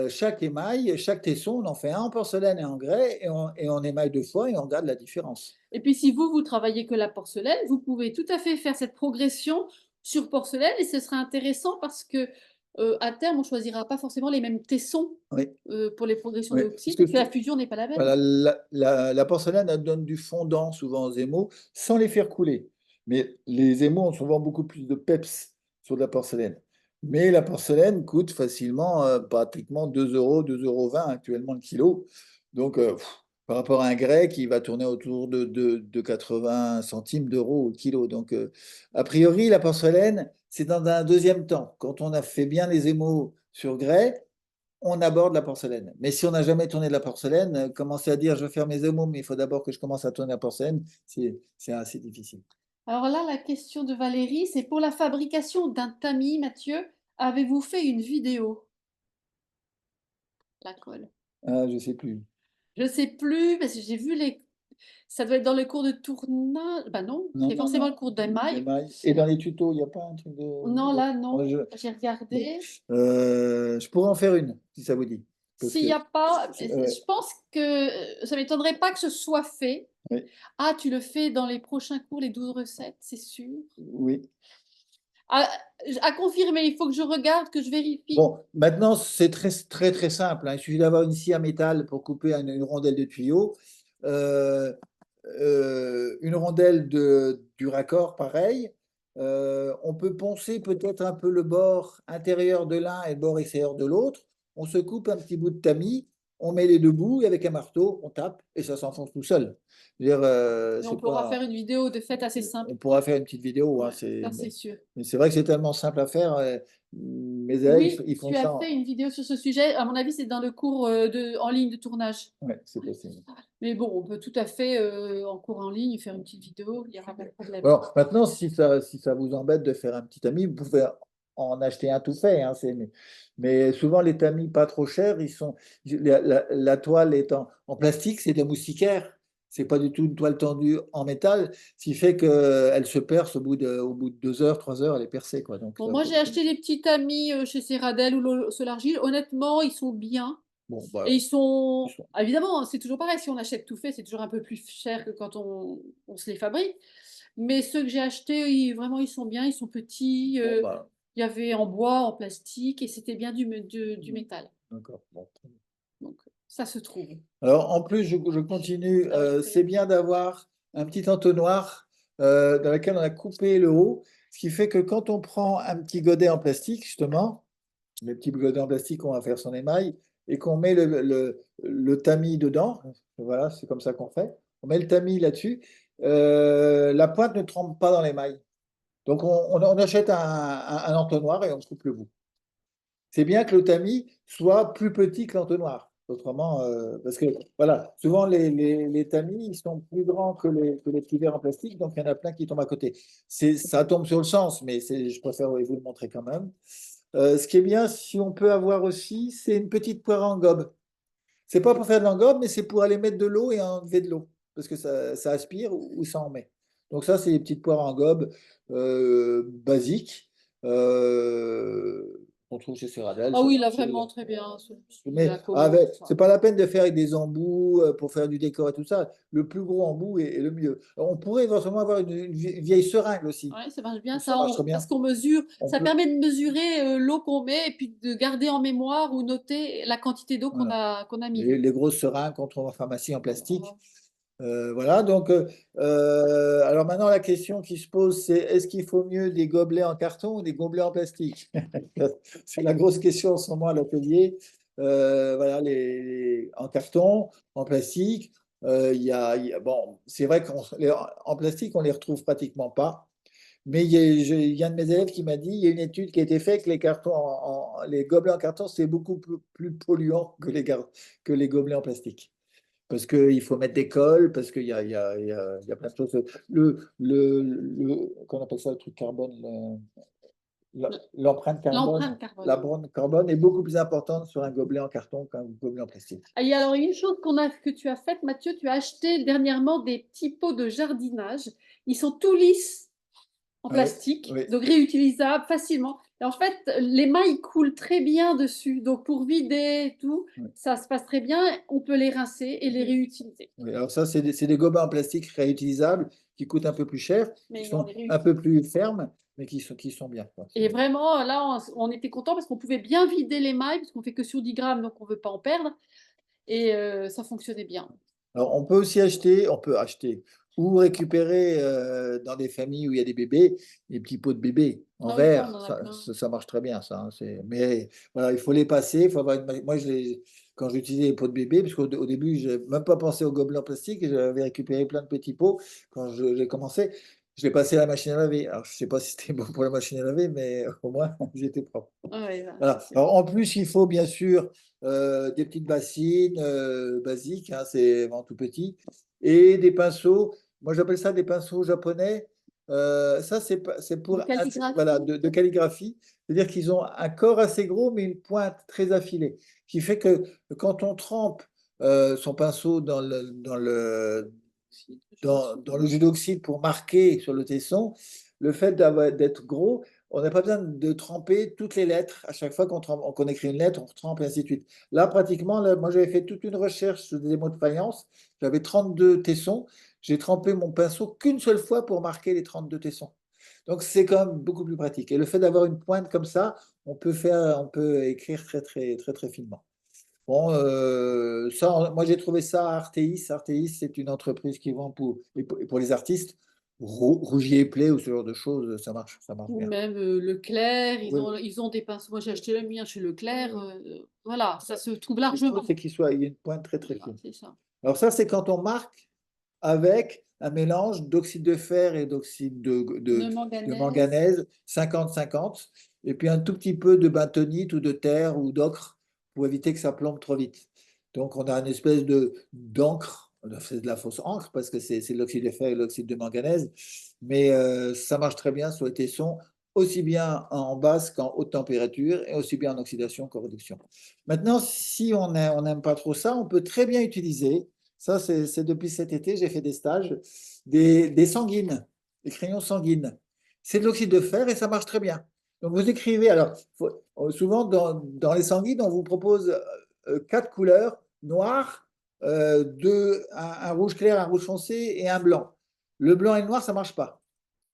Speaker 1: chaque émail, chaque tesson, on en fait un en porcelaine et en grès et on émaille 2 fois et on regarde la différence.
Speaker 2: Et puis si vous, vous travaillez que la porcelaine, vous pouvez tout à fait faire cette progression sur porcelaine et ce sera intéressant parce que, à terme, on choisira pas forcément les mêmes tessons,
Speaker 1: Oui,
Speaker 2: pour les progressions
Speaker 1: oui, parce
Speaker 2: d'oxyde,
Speaker 1: que
Speaker 2: parce que la fusion n'est pas la même.
Speaker 1: voilà, la porcelaine, elle donne du fondant souvent aux émaux, sans les faire couler. Mais les émaux ont souvent beaucoup plus de peps sur de la porcelaine. Mais la porcelaine coûte facilement, pratiquement 2 €, 2,20 € actuellement le kilo. Donc, par rapport à un grès qui va tourner autour de 80 centimes d'euros au kilo. Donc, a priori, la porcelaine, c'est dans un deuxième temps. Quand on a fait bien les émaux sur grès, on aborde la porcelaine. Mais si on n'a jamais tourné de la porcelaine, commencer à dire: «Je veux faire mes émaux, mais il faut d'abord que je commence à tourner la porcelaine», c'est assez difficile.
Speaker 2: Alors là, la question de Valérie, c'est pour la fabrication d'un tamis, Mathieu, avez-vous fait une vidéo? La colle.
Speaker 1: Ah, je sais plus.
Speaker 2: Je sais plus parce que j'ai vu les ça doit être dans le cours de tournage, bah non,
Speaker 1: Non,
Speaker 2: c'est
Speaker 1: non,
Speaker 2: forcément
Speaker 1: non,
Speaker 2: le cours d'émail.
Speaker 1: d'émail et dans les tutos, il y a pas un truc
Speaker 2: Non,
Speaker 1: de
Speaker 2: là,
Speaker 1: moi
Speaker 2: non,
Speaker 1: je
Speaker 2: j'ai
Speaker 1: bon,
Speaker 2: regardé.
Speaker 1: je pourrais en faire une, si ça vous dit. Parce
Speaker 2: S'il
Speaker 1: que
Speaker 2: y a pas,
Speaker 1: ouais,
Speaker 2: je pense que, ça m'étonnerait pas que ce soit fait.
Speaker 1: oui,
Speaker 2: Ah, tu le fais dans les prochains cours, les 12 recettes, c'est sûr?
Speaker 1: oui.
Speaker 2: À à confirmer, il faut que je regarde, que je vérifie.
Speaker 1: Bon, maintenant, c'est très simple, hein. Il suffit d'avoir une scie à métal pour couper une rondelle de tuyau. Heu une rondelle du raccord, pareil. On peut poncer peut-être un peu le bord intérieur de l'un et le bord extérieur de l'autre. On se coupe un petit bout de tamis, on met les 2 bouts et avec un marteau, on tape et ça s'enfonce tout seul. Je veux dire,
Speaker 2: Mais on
Speaker 1: c'est
Speaker 2: pourra faire
Speaker 1: pas
Speaker 2: une vidéo de fait assez simple.
Speaker 1: on pourra faire une petite vidéo, hein,
Speaker 2: Ouais, ça c'est sûr.
Speaker 1: mais c'est vrai que c'est tellement simple à faire, mes élèves,
Speaker 2: Oui,
Speaker 1: ils font
Speaker 2: tu as
Speaker 1: ça
Speaker 2: fait une vidéo sur ce sujet. À mon avis, c'est dans le cours, en ligne de tournage.
Speaker 1: ouais, c'est possible.
Speaker 2: Mais bon, on peut tout à fait, en cours en ligne, faire une petite vidéo, il y aura pas de problème.
Speaker 1: Alors maintenant, si ça vous embête de faire un petit tamis, vous pouvez en acheter un tout fait, hein, mais souvent les tamis pas trop chers, ils sont la toile est en plastique, c'est de la moustiquaire, c'est pas du tout une toile tendue en métal, ce qui fait qu'elle se perce au bout de 2 heures, 3 heures, elle est percée, quoi, donc
Speaker 2: Bon,
Speaker 1: ça
Speaker 2: moi,
Speaker 1: faut
Speaker 2: j'ai acheté des petits tamis, chez Ceradel ou Solargile. Honnêtement, ils sont bien
Speaker 1: bon,
Speaker 2: et
Speaker 1: bah,
Speaker 2: ils
Speaker 1: ils
Speaker 2: sont
Speaker 1: sont
Speaker 2: évidemment, hein, c'est toujours pareil, si on achète tout fait, c'est toujours un peu plus cher que quand on se les fabrique. Mais ceux que j'ai achetés, vraiment, ils sont bien, ils sont petits,
Speaker 1: bon, bah,
Speaker 2: il y avait en bois, en plastique et c'était bien du métal.
Speaker 1: d'accord, bon, très bien.
Speaker 2: Donc ça se trouve.
Speaker 1: Alors, en plus, je continue,
Speaker 2: Ah oui,
Speaker 1: c'est bien d'avoir un petit entonnoir, dans lequel on a coupé le haut, ce qui fait que quand on prend un petit godet en plastique, justement, les petits godets en plastique qu'on va faire son émail, et qu'on met le tamis dedans, voilà, c'est comme ça qu'on fait. On met le tamis là-dessus, la pointe ne trempe pas dans l'émail. Donc on achète un entonnoir et on coupe le bout. C'est bien que le tamis soit plus petit que l'entonnoir. Autrement, parce que voilà, souvent les tamis, ils sont plus grands que les petits verres en plastique, donc il y en a plein qui tombent à côté. Ça tombe sur le sens, mais je préfère vous le montrer quand même. Ce qui est bien, si on peut avoir aussi, c'est une petite poire en gobe. C'est pas pour faire de l'engobe, mais c'est pour aller mettre de l'eau et enlever de l'eau, parce que ça aspire ou ça en met. Donc ça, c'est des petites poires en gobe basiques qu'on trouve chez Ceradel.
Speaker 2: Ah oui, là, vraiment très bien, celui-là
Speaker 1: Mais
Speaker 2: commun,
Speaker 1: c'est pas la peine de faire avec des embouts pour faire du décor et tout ça. Le plus gros embout est le mieux. Alors, on pourrait éventuellement avoir une vieille seringue aussi.
Speaker 2: ouais, ça marche bien
Speaker 1: Ça
Speaker 2: ça,
Speaker 1: marcherait bien.
Speaker 2: parce qu'on mesure,
Speaker 1: On
Speaker 2: ça
Speaker 1: peut,
Speaker 2: permet de mesurer, l'eau qu'on met et puis de garder en mémoire ou noter la quantité d'eau
Speaker 1: voilà.
Speaker 2: qu'on a mis.
Speaker 1: Les grosses seringues qu'on trouve en pharmacie en plastique. Voilà, donc alors maintenant la question qui se pose, c'est est-ce qu'il faut mieux des gobelets en carton ou des gobelets en plastique? C'est la grosse question en ce moment à l'atelier. Voilà, en carton, en plastique, bon, c'est vrai qu'en plastique, on les retrouve pratiquement pas. Mais il y a un de mes élèves qui m'a dit, il y a une étude qui a été faite que les cartons les gobelets en carton, c'est beaucoup plus polluant que les gobelets en plastique parce qu'il faut mettre des cols, parce qu'il y a plein de choses. Qu'on appelle ça, le truc carbone, l'empreinte carbone,
Speaker 2: L'empreinte carbone.
Speaker 1: l'empreinte carbone est beaucoup plus importante sur un gobelet en carton qu'un gobelet en plastique.
Speaker 2: Ah, et alors une chose que tu as faite, Mathieu, tu as acheté dernièrement des petits pots de jardinage. Ils sont tout lisses en
Speaker 1: Ah oui,
Speaker 2: plastique,
Speaker 1: oui,
Speaker 2: donc réutilisables facilement. Et en fait, l'émail coule très bien dessus. Donc, pour vider et tout,
Speaker 1: Ouais.
Speaker 2: ça se passe très bien. On peut les rincer et les réutiliser.
Speaker 1: Oui, alors ça, c'est des gobelins en plastique réutilisables qui coûtent un peu plus cher, qui
Speaker 2: Mais on
Speaker 1: sont
Speaker 2: les
Speaker 1: un
Speaker 2: réutilise.
Speaker 1: peu plus fermes, mais qui sont bien, quoi.
Speaker 2: Et vraiment, là, on était content parce qu'on pouvait bien vider l'émail, parce qu'on fait que sur 10 grammes, donc on ne veut pas en perdre. Et ça fonctionnait bien.
Speaker 1: Alors, on peut aussi acheter ou récupérer dans des familles où il y a des bébés, des petits pots de bébés en
Speaker 2: Ah oui, ça, on
Speaker 1: verre.
Speaker 2: en a plein.
Speaker 1: Ça marche très bien, ça, hein, mais voilà, il faut les passer. Il faut avoir moi, quand j'utilisais les pots de bébé, parce qu'au début, je n'ai même pas pensé aux gobelets en plastique, j'avais récupéré plein de petits pots quand j'ai commencé. Je l'ai passé à la machine à laver. Alors, je ne sais pas si c'était bon pour la machine à laver, mais au moins, ils étaient propres.
Speaker 2: Ah ouais, bah, c'est
Speaker 1: Voilà.
Speaker 2: sûr.
Speaker 1: Alors, en plus, il faut bien sûr des petites bassines basiques, hein, c'est vraiment tout petit, et des pinceaux. Moi, j'appelle ça des pinceaux japonais. Ça, c'est
Speaker 2: De
Speaker 1: pour voilà,
Speaker 2: calligraphie.
Speaker 1: de calligraphie. C'est-à-dire qu'ils ont un corps assez gros, mais une pointe très affilée, qui fait que quand on trempe son pinceau dans le jus d'oxyde pour marquer sur le tesson, le fait d'être gros, on n'a pas besoin de tremper toutes les lettres. À chaque fois qu'on écrit une lettre, on retrempe et ainsi de suite. Là, pratiquement, là, moi, j'avais fait toute une recherche sur des mots de faïence. J'avais 32 tessons. J'ai trempé mon pinceau qu'une seule fois pour marquer les 32 tessons. Donc, c'est quand même beaucoup plus pratique. Et le fait d'avoir une pointe comme ça, on peut écrire très, très, très, très finement. Bon, ça, moi j'ai trouvé ça à Artéis. Artéis, c'est une entreprise qui vend pour les artistes, Rougier et Play ou ce genre de choses, ça marche
Speaker 2: Ou
Speaker 1: bien.
Speaker 2: même Leclerc,
Speaker 1: Oui,
Speaker 2: ils ont des pinceaux. Moi, j'ai acheté le mien chez Leclerc. Voilà, ça se trouve
Speaker 1: ce qu'il faut,
Speaker 2: largement.
Speaker 1: c'est il y ait une pointe très très
Speaker 2: Voilà,
Speaker 1: fine.
Speaker 2: c'est ça.
Speaker 1: Alors ça, c'est quand on marque avec un mélange d'oxyde de fer et d'oxyde
Speaker 2: De
Speaker 1: de
Speaker 2: manganèse.
Speaker 1: manganèse, 50-50, et puis un tout petit peu de bentonite ou de terre ou d'ocre pour éviter que ça plombe trop vite. Donc on a une espèce de d'encre, c'est de la fausse encre parce que c'est de l'oxyde de fer et de l'oxyde de manganèse, mais ça marche très bien sur les tessons, aussi bien en basse qu'en haute température et aussi bien en oxydation qu'en réduction. Maintenant, si on n'aime pas trop ça, on peut très bien utiliser, ça c'est depuis cet été, j'ai fait des stages, des sanguines, des crayons sanguines. C'est de l'oxyde de fer et ça marche très bien. Donc vous écrivez, alors souvent dans les sanguines, on vous propose quatre couleurs, noir, un rouge clair, un rouge foncé et un blanc. Le blanc et le noir, ça ne marche pas.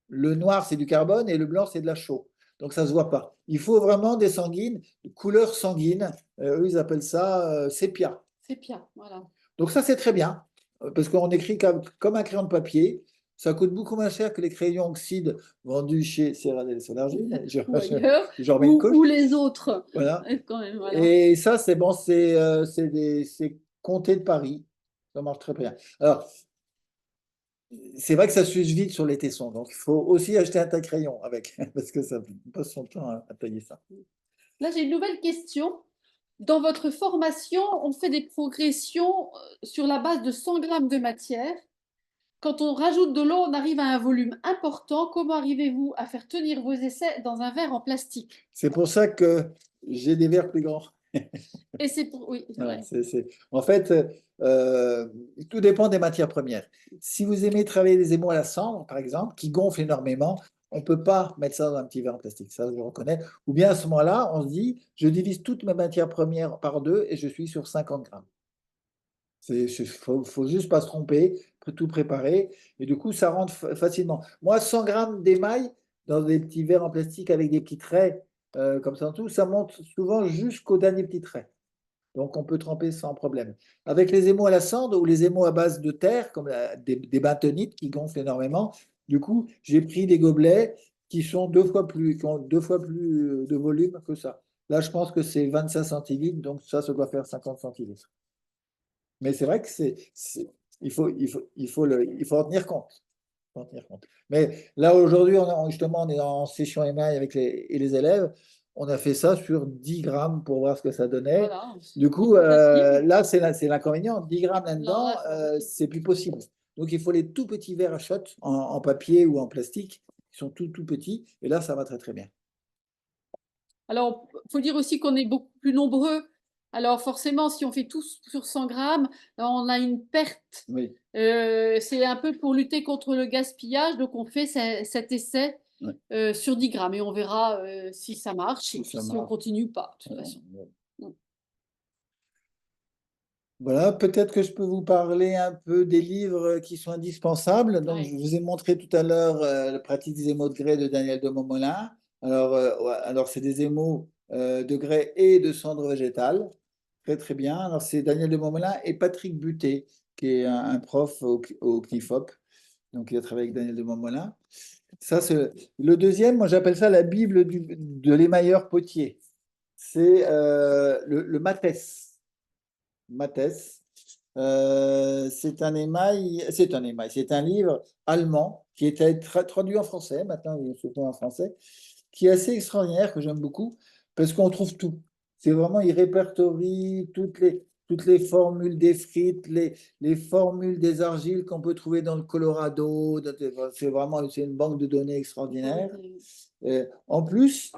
Speaker 1: Le noir, c'est du carbone et le blanc, c'est de la chaux. Donc, ça ne se voit pas. Il faut vraiment des sanguines, de couleur sanguine. Eux, ils appellent ça sépia.
Speaker 2: Sépia, voilà.
Speaker 1: Donc, ça, c'est très bien, parce qu'on écrit comme un crayon de papier. Ça coûte beaucoup moins cher que les crayons oxyde vendus chez Céradel Solargine.
Speaker 2: Ou ailleurs,
Speaker 1: J'en remets une couche.
Speaker 2: ou les autres.
Speaker 1: Voilà.
Speaker 2: Quand même, voilà.
Speaker 1: Et ça, c'est bon, c'est comté de Paris. Ça marche très bien. Alors, c'est vrai que ça s'use vite sur les tessons, donc il faut aussi acheter un taille-crayon avec, parce que ça passe son temps à tailler ça.
Speaker 2: Là, j'ai une nouvelle question. Dans votre formation, on fait des progressions sur la base de 100 grammes de matière. Quand on rajoute de l'eau, on arrive à un volume important. Comment arrivez-vous à faire tenir vos essais dans un verre en plastique?
Speaker 1: C'est pour ça que j'ai des verres plus grands.
Speaker 2: Et c'est pour... Oui, c'est
Speaker 1: Voilà,
Speaker 2: vrai.
Speaker 1: En fait, tout dépend des matières premières. Si vous aimez travailler des émaux à la cendre, par exemple, qui gonflent énormément, on ne peut pas mettre ça dans un petit verre en plastique, ça je reconnais. Ou bien à ce moment-là, on se dit, je divise toutes mes matières premières par deux et je suis sur 50 grammes. Faut juste pas se tromper, tout préparer, et du coup, ça rentre facilement. Moi, 100 grammes d'émail dans des petits verres en plastique avec des petits traits, comme ça en tout, ça monte souvent jusqu'au dernier petit trait. Donc, on peut tremper sans problème. Avec les émaux à la cendre ou les émaux à base de terre, comme des bentonites qui gonflent énormément, du coup, j'ai pris des gobelets qui ont deux fois plus de volume que ça. Là, je pense que c'est 25 centilitres, donc ça doit faire 50 centilitres. Mais c'est vrai que il faut en tenir compte. Faut en tenir compte. Mais là, aujourd'hui, justement, on est en session émail avec les élèves. On a fait ça sur 10 grammes pour voir ce que ça donnait.
Speaker 2: Voilà.
Speaker 1: Du
Speaker 2: C'est
Speaker 1: coup,
Speaker 2: plus facile.
Speaker 1: là, c'est l'inconvénient. 10 grammes
Speaker 2: Non,
Speaker 1: là-dedans,
Speaker 2: là, c'est pas possible.
Speaker 1: c'est plus possible. Donc, il faut les tout petits verres à shot en papier ou en plastique. Ils sont tout petits. Et là, ça va très, très bien.
Speaker 2: Alors, il faut dire aussi qu'on est beaucoup plus nombreux. Alors, forcément, si on fait tous sur 100 grammes, on a une perte.
Speaker 1: Oui.
Speaker 2: C'est un peu pour lutter contre le gaspillage. Donc, on fait cet essai sur 10 grammes et on verra si ça marche et
Speaker 1: Si
Speaker 2: puis
Speaker 1: ça
Speaker 2: si on
Speaker 1: marche.
Speaker 2: continue ou pas, de toute
Speaker 1: Ouais,
Speaker 2: façon.
Speaker 1: ouais.
Speaker 2: Mm.
Speaker 1: Voilà, peut-être que je peux vous parler un peu des livres qui sont indispensables. Donc, je
Speaker 2: Ouais.
Speaker 1: vous ai montré tout à l'heure La pratique des émaux de grès de Daniel de Montmolin. Alors, ouais, alors c'est des émaux de grès et de cendres végétales. Très, très bien. Alors, c'est Daniel de Montmolin et Patrick Buté, qui est un prof au CNIFOP. Donc, il a travaillé avec Daniel de Montmolin. Ça, c'est le deuxième. Moi, j'appelle ça la Bible de l'émailleur potier. C'est le Mathès. Mathès. C'est un livre allemand qui était traduit en français, maintenant il est surtout en français, qui est assez extraordinaire, que j'aime beaucoup, parce qu'on trouve tout. C'est vraiment, il répertorie toutes les formules des frites, les formules des argiles qu'on peut trouver dans le Colorado. C'est vraiment c'est une banque de données extraordinaire. En plus,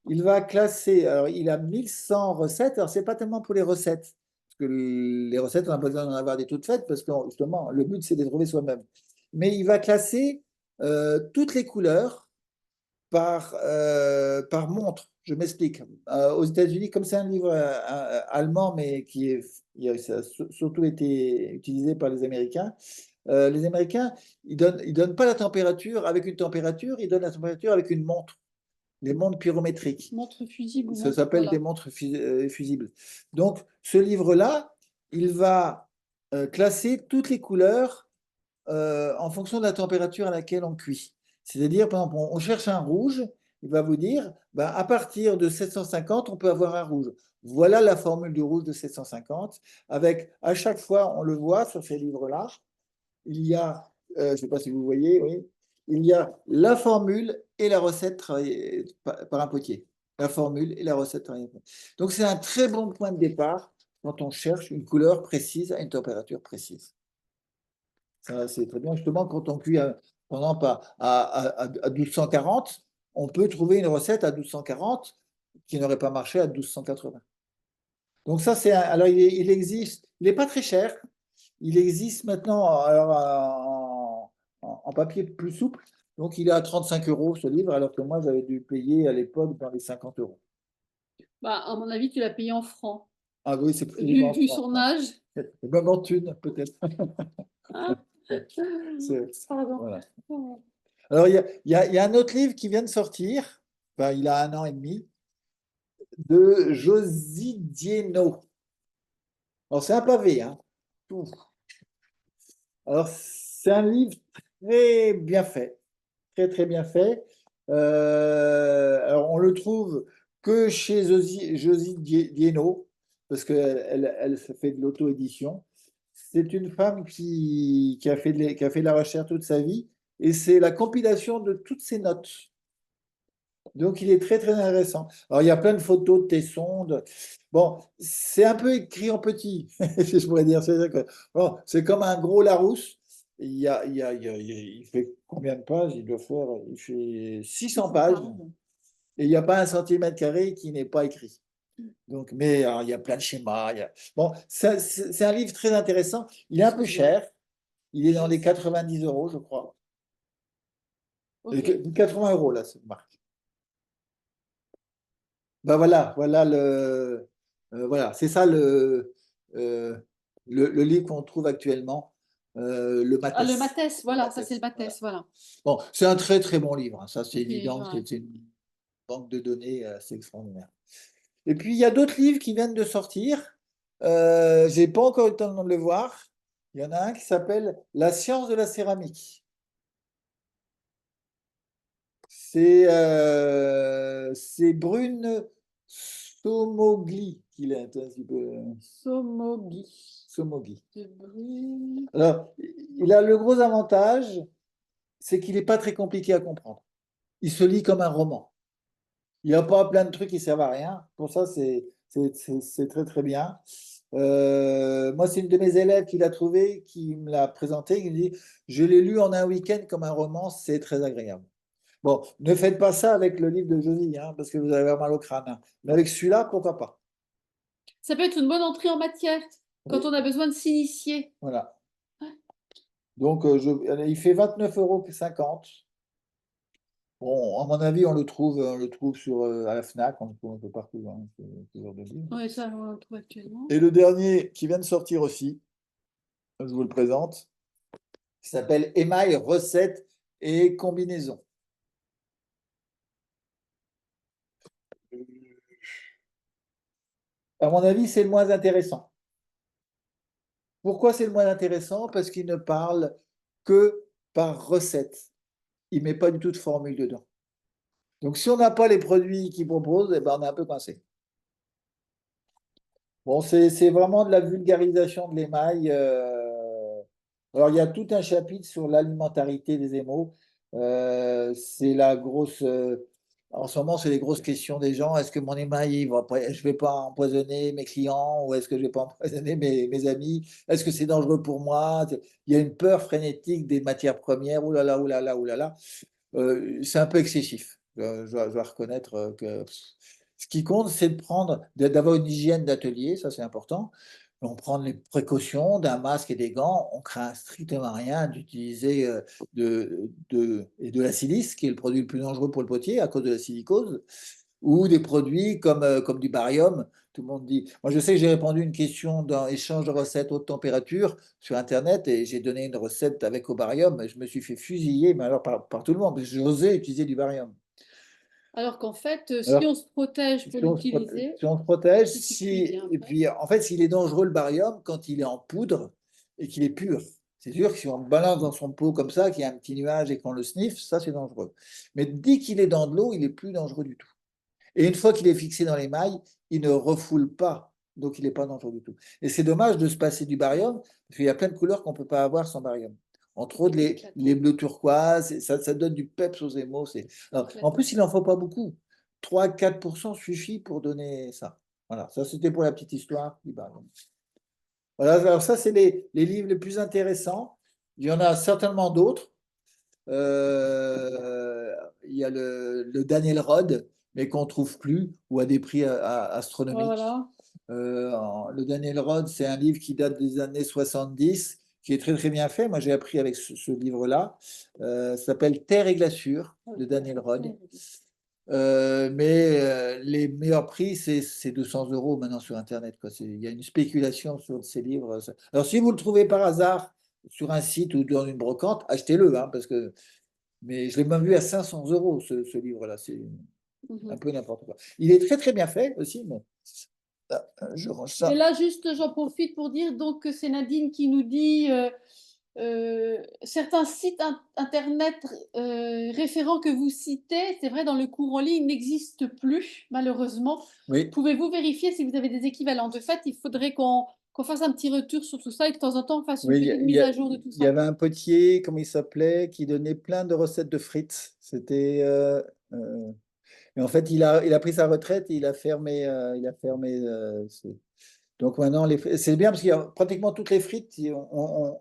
Speaker 1: il va classer, alors il a 1100 recettes, alors c'est pas tellement pour les recettes, parce que les recettes, on a besoin d'en avoir des toutes faites, parce que justement, le but, c'est de les trouver soi-même. Mais il va classer toutes les couleurs par montre. Je m'explique. Aux États-Unis, comme c'est un livre allemand, mais ça a surtout été utilisé par les Américains, ils donnent pas la température avec une température, ils donnent la température avec une montre, des montres pyrométriques.
Speaker 2: Montre fusible ou
Speaker 1: Ça
Speaker 2: montre,
Speaker 1: s'appelle des
Speaker 2: voilà.
Speaker 1: montres fusibles. Donc, ce livre-là, il va classer toutes les couleurs en fonction de la température à laquelle on cuit. C'est-à-dire, par exemple, on cherche un rouge, il va vous dire, ben, à partir de 750, on peut avoir un rouge. Voilà la formule du rouge de 750, avec à chaque fois, on le voit sur ces livres-là, il y a, je ne sais pas si vous voyez, oui, il y a la formule et la recette travaillée par un potier. La formule et la recette travaillée. Donc, c'est un très bon point de départ quand on cherche une couleur précise à une température précise. Ça, c'est très bien. Justement, quand on cuit, par exemple, à 1240, on peut trouver une recette à 1240 qui n'aurait pas marché à 1280. Donc ça, alors il existe, il n'est pas très cher. Il existe maintenant alors, en papier plus souple. Donc il est à 35 euros ce livre, alors que moi j'avais dû payer à l'époque dans les 50 euros.
Speaker 2: Bah, à mon avis, tu l'as payé en francs.
Speaker 1: Ah oui, c'est précisément en
Speaker 2: Vu
Speaker 1: francs.
Speaker 2: son âge.
Speaker 1: Même en thunes, peut-être.
Speaker 2: Ah, pardon.
Speaker 1: Voilà. Alors il y a un autre livre qui vient de sortir, enfin, il a un an et demi, de Josie Dienno. Alors c'est un pavé, hein. Ouh. Alors c'est un livre très bien fait. Très très bien fait. Alors on le trouve que chez Josie Dienno, parce qu'elle se fait de l'auto-édition. C'est une femme qui a fait de la recherche toute sa vie, et c'est la compilation de toutes ses notes. Donc il est très très intéressant. Alors il y a plein de photos de tes sondes. Bon, c'est un peu écrit en petit, si je pourrais dire. C'est-à-dire que, bon, c'est comme un gros Larousse. Il fait combien de pages? Il fait 600 pages, et il n'y a pas un centimètre carré qui n'est pas écrit. Donc, mais alors, il y a plein de schémas. Bon, c'est un livre très intéressant. Il est un peu cher. Il est dans les 90 euros, je crois.
Speaker 2: Ok.
Speaker 1: 80 euros, là, cette marque. Ben voilà, voilà, c'est ça euh, le livre qu'on trouve actuellement, le
Speaker 2: Ah, le
Speaker 1: Mathès.
Speaker 2: Mathès,
Speaker 1: Le
Speaker 2: voilà, ça c'est le
Speaker 1: Mathès, voilà.
Speaker 2: Mathès, voilà.
Speaker 1: Bon, c'est un très très bon livre, hein, ça c'est
Speaker 2: Ok,
Speaker 1: évident,
Speaker 2: ouais.
Speaker 1: c'est une banque de données assez extraordinaire. Et puis il y a d'autres livres qui viennent de sortir. J'ai pas encore eu le temps de le voir. Il y en a un qui s'appelle La science de la céramique. C'est Brune Somogli qu'il est un petit peu.
Speaker 2: Somogi.
Speaker 1: Somogli.
Speaker 2: De Brune.
Speaker 1: Alors, il a le gros avantage, c'est qu'il n'est pas très compliqué à comprendre. Il se lit comme un roman. Il n'y a pas plein de trucs qui servent à rien. Pour ça, c'est très très bien. Moi, c'est une de mes élèves qui l'a trouvé, qui me l'a présenté. Il me dit, je l'ai lu en un week-end comme un roman, c'est très agréable. Bon, ne faites pas ça avec le livre de Josie, hein, parce que vous allez avoir mal au crâne, hein. Mais avec celui-là, pourquoi pas?
Speaker 2: Ça peut être une bonne entrée en matière quand
Speaker 1: Oui,
Speaker 2: on a besoin de s'initier.
Speaker 1: voilà. Donc, il fait 29,50 € Bon, à mon avis, on le trouve sur, à la Fnac, on le trouve un peu partout, hein, ce genre de livre.
Speaker 2: Oui, ça, on le trouve actuellement.
Speaker 1: Et le dernier qui vient de sortir aussi, je vous le présente, qui s'appelle Émail, recettes et combinaisons. À mon avis, c'est le moins intéressant. Pourquoi c'est le moins intéressant? Parce qu'il ne parle que par recette. Il ne met pas du tout de formule dedans. Donc, si on n'a pas les produits qu'il propose, eh ben, on est un peu coincé. Bon, c'est vraiment de la vulgarisation de l'émail. Alors, il y a tout un chapitre sur l'alimentarité des émaux. C'est la grosse. En ce moment, c'est les grosses questions des gens. Est-ce que mon émail, je ne vais pas empoisonner mes clients ou est-ce que je ne vais pas empoisonner mes amis? Est-ce que c'est dangereux pour moi? Il y a une peur frénétique des matières premières. Ouh là là, ouh là là, ouh là là. C'est un peu excessif. Je dois reconnaître que ce qui compte, c'est d'avoir une hygiène d'atelier, ça c'est important. On prend les précautions d'un masque et des gants, on craint strictement rien d'utiliser de la silice, qui est le produit le plus dangereux pour le potier à cause de la silicose, ou des produits comme du barium. Tout le monde dit. Moi, je sais que j'ai répondu à une question dans échange de recettes haute température sur Internet et j'ai donné une recette avec au barium. Et je me suis fait fusiller, mais alors par tout le monde, parce que j'osais utiliser du barium.
Speaker 2: Alors qu'en fait, si
Speaker 1: Alors,
Speaker 2: on se protège pour l'utiliser,
Speaker 1: si on se protège,
Speaker 2: si tu cuis bien
Speaker 1: et
Speaker 2: après.
Speaker 1: puis en fait, s'il est dangereux le barium quand il est en poudre et qu'il est pur. C'est sûr que si on le balance dans son pot comme ça, qu'il y a un petit nuage et qu'on le sniffe, ça c'est dangereux. Mais dès qu'il est dans de l'eau, il est plus dangereux du tout. Et une fois qu'il est fixé dans l'émail, il ne refoule pas. Donc, il n'est pas dangereux du tout. Et c'est dommage de se passer du barium, parce qu'il y a plein de couleurs qu'on ne peut pas avoir sans barium. Entre autres, les bleus turquoise, ça donne du peps aux émaux. Alors, en plus, il n'en faut pas beaucoup. 3-4% suffit pour donner ça. Voilà, ça c'était pour la petite histoire du barium. Voilà, alors ça, c'est les livres les plus intéressants. Il y en a certainement d'autres. Il y a le Daniel Rod, mais qu'on ne trouve plus ou à des prix astronomiques.
Speaker 2: Voilà.
Speaker 1: Le Daniel Rod, c'est un livre qui date des années 70, qui est très très bien fait. Moi, j'ai appris avec ce livre-là. Ça s'appelle Terre et glaçure de Daniel Rod. Mais les meilleurs prix, c'est 200 euros maintenant sur Internet, quoi. Il y a une spéculation sur ces livres. Alors, si vous le trouvez par hasard sur un site ou dans une brocante, achetez-le, hein, parce que mais je l'ai même vu à 500 euros, ce livre-là. C'est un
Speaker 2: Mhm.
Speaker 1: peu n'importe quoi. Il est très, très bien fait aussi, mais je range
Speaker 2: Et
Speaker 1: ça.
Speaker 2: là, juste, j'en profite pour dire donc que c'est Nadine qui nous dit certains sites internet référents que vous citez, c'est vrai, dans le cours en ligne, n'existent plus, malheureusement.
Speaker 1: Oui,
Speaker 2: Pouvez-vous vérifier si vous avez des équivalents? De fait, il faudrait qu'on fasse un petit retour sur tout ça et que de temps en temps, on fasse une
Speaker 1: oui,
Speaker 2: petite mise à jour de tout
Speaker 1: il y
Speaker 2: ça.
Speaker 1: avait un potier, comment il s'appelait, qui donnait plein de recettes de frites. C'était. Et en fait, il a pris sa retraite et il a fermé. Donc maintenant, c'est bien parce qu'il y a pratiquement toutes les frites, on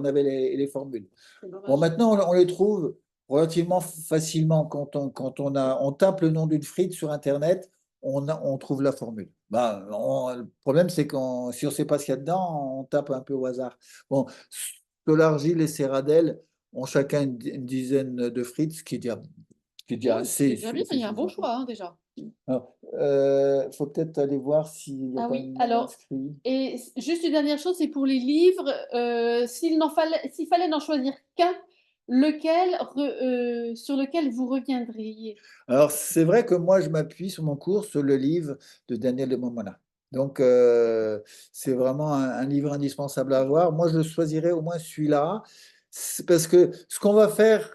Speaker 1: avait les formules.
Speaker 2: C'est
Speaker 1: Bon,
Speaker 2: dommage.
Speaker 1: maintenant, on les trouve relativement facilement. On tape le nom d'une frite sur Internet, on trouve la formule. Le problème, c'est que si on ne sait pas ce qu'il y a dedans, on tape un peu au hasard. Bon, Solargile et Serradel ont chacun une dizaine de frites, ce qui est déjà
Speaker 2: Oh, c'est
Speaker 1: assez
Speaker 2: déjà bien, il y a un bon
Speaker 1: suffisant.
Speaker 2: choix hein, déjà.
Speaker 1: Il faut peut-être aller voir s'il n'y a
Speaker 2: Ah
Speaker 1: pas
Speaker 2: oui,
Speaker 1: une
Speaker 2: alors,
Speaker 1: inscrit.
Speaker 2: et juste une dernière chose, c'est pour les livres, s'il fallait n'en choisir qu'un, sur lequel vous reviendriez?
Speaker 1: Alors, c'est vrai que moi, je m'appuie sur mon cours sur le livre de Daniel de Momona. Donc, c'est vraiment un livre indispensable à avoir. Moi, je choisirais au moins celui-là. C'est parce que ce qu'on va faire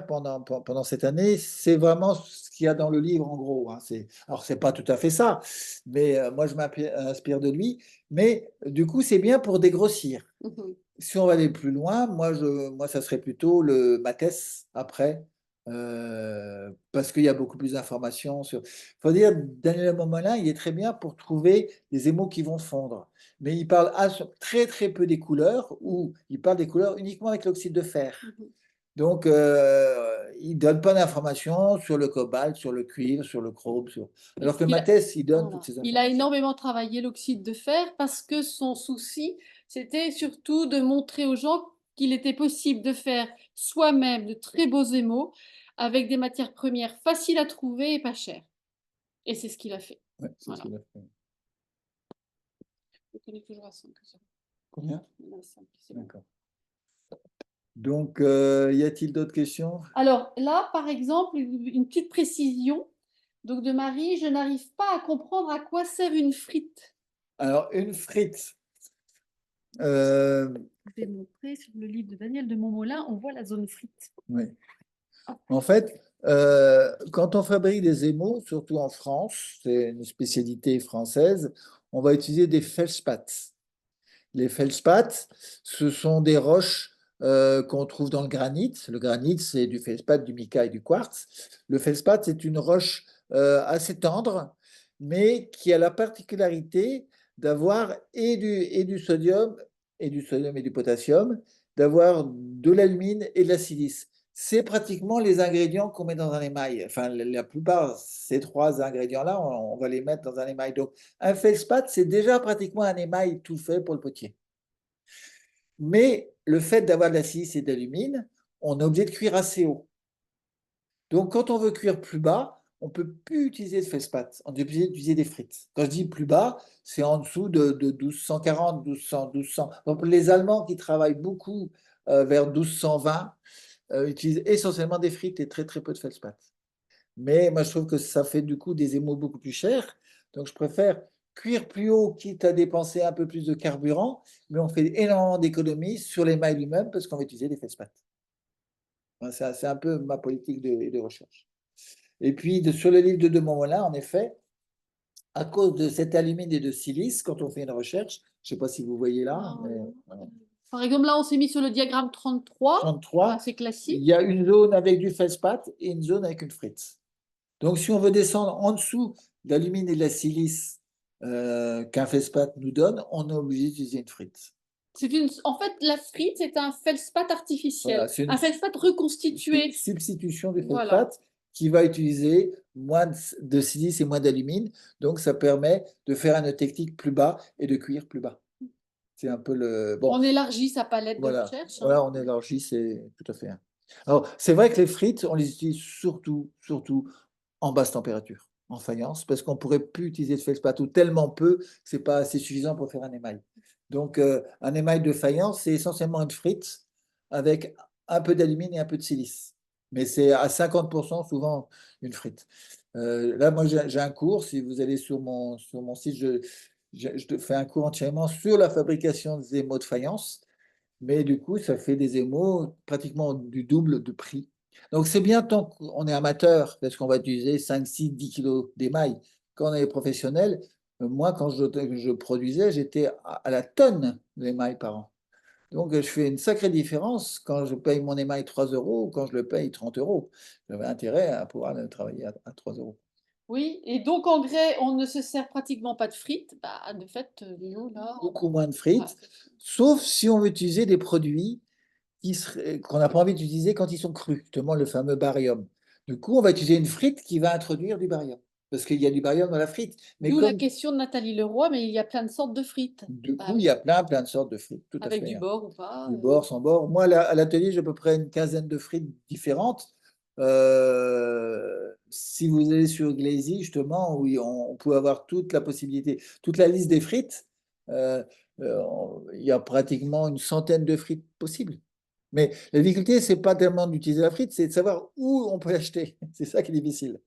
Speaker 1: pendant cette année, c'est vraiment ce qu'il y a dans le livre, en gros, hein. Alors, c'est pas tout à fait ça, mais moi, je m'inspire de lui. Mais du coup, c'est bien pour dégrossir.
Speaker 2: Mhm.
Speaker 1: Si on va aller plus loin, moi, ça serait plutôt ma thèse après, parce qu'il y a beaucoup plus d'informations sur. Il faut dire, Daniel Momola, il est très bien pour trouver des émaux qui vont fondre. Mais il parle très très peu des couleurs, ou il parle des couleurs uniquement avec l'oxyde de fer.
Speaker 2: Mhm.
Speaker 1: Donc, il ne donne pas d'informations sur le cobalt, sur le cuivre, sur le chrome. Alors que Mathès, il donne toutes
Speaker 2: Voilà.
Speaker 1: ces
Speaker 2: Il a
Speaker 1: informations.
Speaker 2: énormément travaillé l'oxyde de fer parce que son souci, c'était surtout de montrer aux gens qu'il était possible de faire soi-même de très beaux émaux avec des matières premières faciles à trouver et pas chères. Et c'est ce qu'il a fait.
Speaker 1: Ouais, c'est ce
Speaker 2: Voilà.
Speaker 1: qu'il a fait.
Speaker 2: Je connais toujours à 5.
Speaker 1: Combien?
Speaker 2: C'est bon.
Speaker 1: D'accord. Donc, y a-t-il d'autres questions?
Speaker 2: Alors là, par exemple, une petite précision. Donc de Marie, je n'arrive pas à comprendre à quoi sert une frite.
Speaker 1: Alors, une frite.
Speaker 2: Je vais montrer sur le livre de Daniel de Montmolin, on voit la zone frite.
Speaker 1: Oui. En fait, quand on fabrique des émaux, surtout en France, c'est une spécialité française, on va utiliser des feldspaths. Les feldspaths, ce sont des roches qu'on trouve dans le granit. Le granit, c'est du feldspath, du mica et du quartz. Le feldspath, c'est une roche assez tendre, mais qui a la particularité d'avoir et du sodium, et du sodium et du potassium, d'avoir de l'alumine et de la silice. C'est pratiquement les ingrédients qu'on met dans un émail. Enfin, la plupart, ces trois ingrédients-là, on va les mettre dans un émail. Donc, un feldspath, c'est déjà pratiquement un émail tout fait pour le potier. Mais le fait d'avoir de la silice et de l'alumine, on est obligé de cuire assez haut. Donc, quand on veut cuire plus bas, on ne peut plus utiliser de feldspath. On est obligé d'utiliser des frites. Quand je dis plus bas, c'est en dessous de 1240, 1200, 1200. Donc, les Allemands qui travaillent beaucoup vers 1220 utilisent essentiellement des frites et très très peu de feldspath. Mais moi, je trouve que ça fait du coup des émaux beaucoup plus chers. Donc, je préfère cuire plus haut, quitte à dépenser un peu plus de carburant, mais on fait énormément d'économies sur l'émail lui-même parce qu'on va utiliser des feldspaths. C'est un peu ma politique de recherche. Et puis, sur le livre de Montmolin, en effet, à cause de cet alumine et de silice, quand on fait une recherche, je ne sais pas si vous voyez là, mais voilà.
Speaker 2: Par exemple, là, on s'est mis sur le diagramme 33.
Speaker 1: 33,
Speaker 2: C'est
Speaker 1: il
Speaker 2: classique.
Speaker 1: y a une zone avec du feldspath et une zone avec une frite. Donc, si on veut descendre en dessous de l'alumine et de la silice qu'un feldspath nous donne, on est obligé d'utiliser une frite.
Speaker 2: En fait, la frite, c'est un feldspath artificiel,
Speaker 1: Voilà, c'est une
Speaker 2: un feldspath reconstitué.
Speaker 1: substitution du
Speaker 2: Voilà.
Speaker 1: feldspath qui va utiliser moins de silice et moins d'alumine. Donc, ça permet de faire un technique plus bas et de cuire plus bas. C'est un peu le. Bon,
Speaker 2: On élargit sa palette de
Speaker 1: voilà,
Speaker 2: recherche.
Speaker 1: voilà, on élargit, c'est tout à fait. Alors, c'est vrai que les frites, on les utilise surtout en basse température, en faïence, parce qu'on ne pourrait plus utiliser de feldspath ou tellement peu que ce n'est pas assez suffisant pour faire un émail. Donc, un émail de faïence, c'est essentiellement une frite avec un peu d'alumine et un peu de silice. Mais c'est à 50% souvent une frite. Là, moi, j'ai un cours. Si vous allez sur mon site, je fais un cours entièrement sur la fabrication des émaux de faïence. Mais du coup, ça fait des émaux pratiquement du double de prix. Donc, c'est bien tant qu'on est amateur, parce qu'on va utiliser 5, 6, 10 kilos d'émail. Quand on est professionnel, moi, quand je produisais, j'étais à la tonne d'émail par an. Donc, je fais une sacrée différence quand je paye mon émail 3 euros ou quand je le paye 30 euros. J'avais intérêt à pouvoir travailler à 3 euros.
Speaker 2: Oui, et donc en grès, on ne se sert pratiquement pas de frites. Bah, de fait, nous, là.
Speaker 1: Beaucoup moins de frites, sauf si on veut utiliser des produits qu'on n'a pas envie d'utiliser quand ils sont crus, justement le fameux barium. Du coup, on va utiliser une frite qui va introduire du barium, parce qu'il y a du barium dans la frite. Mais
Speaker 2: D'où la
Speaker 1: comme
Speaker 2: question de Nathalie Leroy, mais il y a plein de sortes de frites.
Speaker 1: du
Speaker 2: Bah
Speaker 1: coup, il
Speaker 2: oui,
Speaker 1: y a plein de sortes de frites, tout à
Speaker 2: avec
Speaker 1: fait,
Speaker 2: du
Speaker 1: hein.
Speaker 2: beurre ou pas.
Speaker 1: Du bord, sans bord. Moi, à l'atelier, j'ai à peu près une quinzaine de frites différentes. Si vous allez sur Glazy, justement, où on peut avoir toute la possibilité, toute la liste des frites, euh, il y a pratiquement une centaine de frites possibles. Mais la difficulté, c'est pas tellement d'utiliser la frite, c'est de savoir où on peut l'acheter. C'est ça qui est difficile.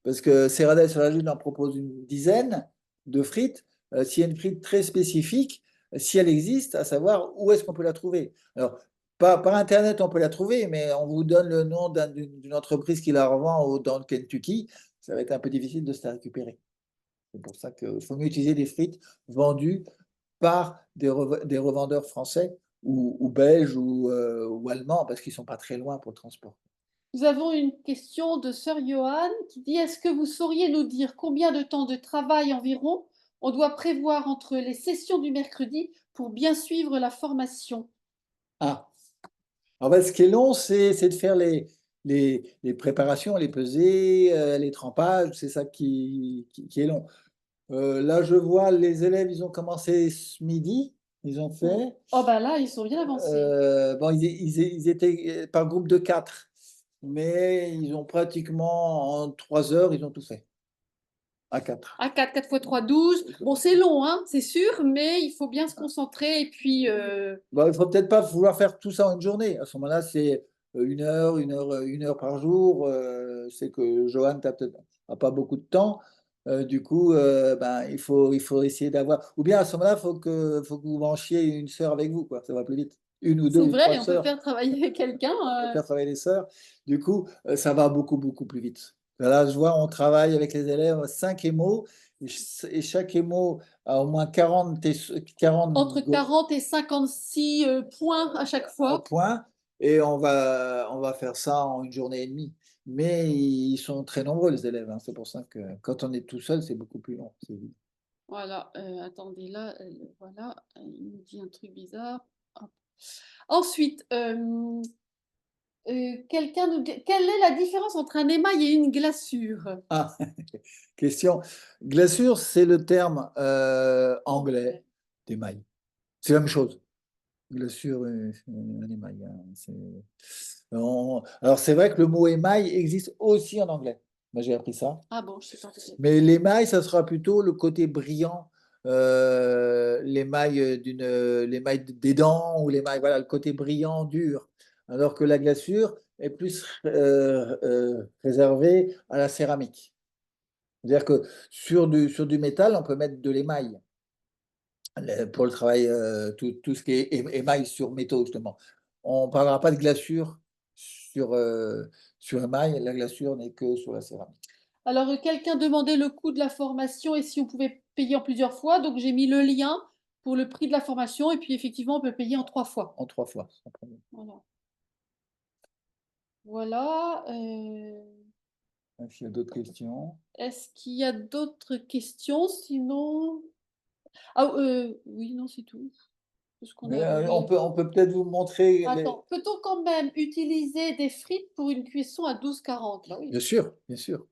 Speaker 1: Parce que Serradel sur la Lune en propose une dizaine de frites. S'il y a une frite très spécifique, si elle existe, à savoir où est-ce qu'on peut la trouver. Alors, par Internet, on peut la trouver, mais on vous donne le nom d'une entreprise qui la revend dans le Kentucky. Ça va être un peu difficile de se la récupérer. C'est pour ça qu'il faut mieux utiliser des frites vendues par des revendeurs français ou belges ou allemands, parce qu'ils ne sont pas très loin pour le transport.
Speaker 2: Nous avons une question de Sœur Johan qui dit: Est-ce que vous sauriez nous dire combien de temps de travail environ on doit prévoir entre les sessions du mercredi pour bien suivre la formation?
Speaker 1: Ah, en fait, ce qui est long, c'est de faire les préparations, les pesées, les trempages, c'est ça qui est long. Là, je vois les élèves, ils ont commencé ce midi, ils ont fait.
Speaker 2: Oh bah là, ils sont bien avancés.
Speaker 1: Bon, ils étaient par groupe de 4. mais ils ont pratiquement en 3 heures, ils ont tout fait, à 4.
Speaker 2: À 4, 4 fois 3, 12. Bon, c'est long, hein, c'est sûr, mais il faut bien se concentrer et puis
Speaker 1: Bon, il ne faut peut-être pas vouloir faire tout ça en une journée. À ce moment-là, c'est 1 heure, 1 heure, 1 heure par jour. C'est que Johan n'a pas beaucoup de temps. Du coup, ben, il faut essayer d'avoir. Ou bien à ce moment-là, faut que vous branchiez une sœur avec vous, quoi. Ça va plus vite. Une ou deux
Speaker 2: c'est
Speaker 1: ou trois
Speaker 2: vrai, on peut
Speaker 1: sœurs.
Speaker 2: faire travailler quelqu'un.
Speaker 1: On va faire travailler les sœurs. Du coup, ça va beaucoup, beaucoup plus vite. Là, je vois, on travaille avec les élèves 5 émaux, et chaque émo a au moins 40, 40
Speaker 2: Entre 40 et 56 points à chaque fois.
Speaker 1: points, et on va faire ça en une journée et demie. Mais ils sont très nombreux, les élèves, hein. C'est pour ça que quand on est tout seul, c'est beaucoup plus long.
Speaker 2: Voilà, attendez, là, voilà, il me dit un truc bizarre. Hop. Ensuite, quelqu'un nous dit, quelle est la différence entre un émail et une glaçure?
Speaker 1: Ah, question. Glaçure, c'est le terme anglais d'émail. C'est la même chose. Glaçure et un émail, hein. Alors, c'est vrai que le mot émail existe aussi en anglais. Moi, j'ai appris ça.
Speaker 2: Ah bon, je sais pas peut-être.
Speaker 1: Mais l'émail, ça sera plutôt le côté brillant, l'émail des dents, ou l'émail, voilà, le côté brillant, dur. Alors que la glaçure est plus réservée à la céramique. C'est-à-dire que sur du métal, on peut mettre de l'émail pour le travail, tout ce qui est émail sur métaux, justement. On ne parlera pas de glaçure sur émail. La glaçure n'est que sur la céramique,
Speaker 2: Alors, quelqu'un demandait le coût de la formation et si on pouvait payer en plusieurs fois. Donc, j'ai mis le lien pour le prix de la formation et puis effectivement, on peut payer en 3 fois.
Speaker 1: en 3 fois, sans problème.
Speaker 2: Voilà. Voilà.
Speaker 1: Est-ce qu'il y a d'autres questions?
Speaker 2: Est-ce qu'il y a d'autres questions? Sinon, ah, oui, non, c'est tout. Tout ce qu'on
Speaker 1: Mais
Speaker 2: avait
Speaker 1: on
Speaker 2: mis.
Speaker 1: peut, on peut peut-être vous montrer
Speaker 2: Attends, peut-on quand même utiliser des frites pour une cuisson à 12-40? Bah oui.
Speaker 1: Bien sûr, bien sûr.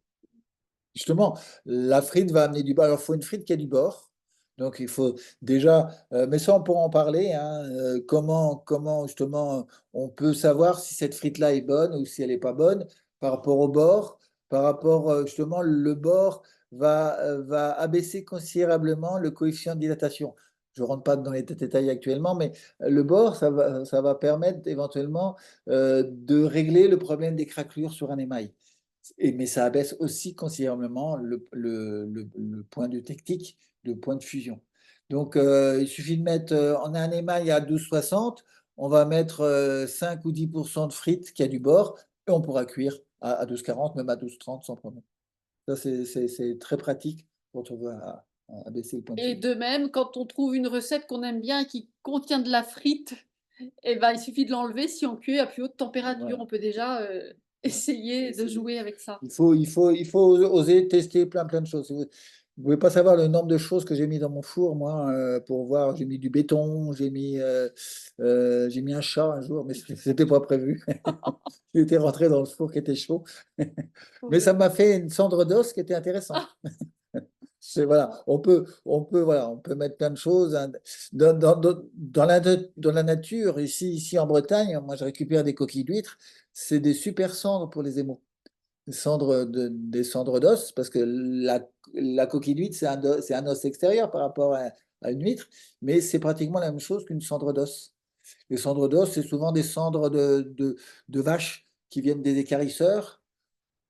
Speaker 1: Justement, la frite va amener du beurre. Alors, il faut une frite qui a du bord. Donc, il faut déjà, mais ça, on pourra en parler, hein, comment justement on peut savoir si cette frite-là est bonne ou si elle n'est pas bonne par rapport au bord, par rapport, justement, le bord va abaisser considérablement le coefficient de dilatation. Je ne rentre pas dans les détails actuellement, mais le bord, ça va permettre éventuellement de régler le problème des craquelures sur un émail. Mais ça abaisse aussi considérablement le point de technique, le point de fusion. Donc, il suffit de mettre, on a un émail à 12,60, on va mettre 5 ou 10% de frites qui a du bord, et on pourra cuire à 12,40, même à 12,30 sans problème. Ça, c'est très pratique quand on veut abaisser le point de
Speaker 2: Et
Speaker 1: fusion.
Speaker 2: de même, quand on trouve une recette qu'on aime bien et qui contient de la frite, eh ben, il suffit de l'enlever. Si on cuit à plus haute température,
Speaker 1: Voilà.
Speaker 2: on peut déjà essayer de jouer avec ça.
Speaker 1: Il faut oser tester plein, plein de choses. Vous ne pouvez pas savoir le nombre de choses que j'ai mis dans mon four, moi, pour voir. J'ai mis du béton, j'ai mis un chat un jour, mais c'était pas prévu. Il était rentré dans le four qui était chaud. Mais ça m'a fait une cendre d'os qui était intéressante. Voilà, voilà, on peut mettre plein de choses, hein. Dans la nature, ici en Bretagne, moi je récupère des coquilles d'huîtres, c'est des super cendres pour les émaux. Des cendres d'os, parce que la coquille d'huître, c'est un os extérieur par rapport à une huître, mais c'est pratiquement la même chose qu'une cendre d'os. Les cendres d'os, c'est souvent des cendres de vaches qui viennent des équarrisseurs.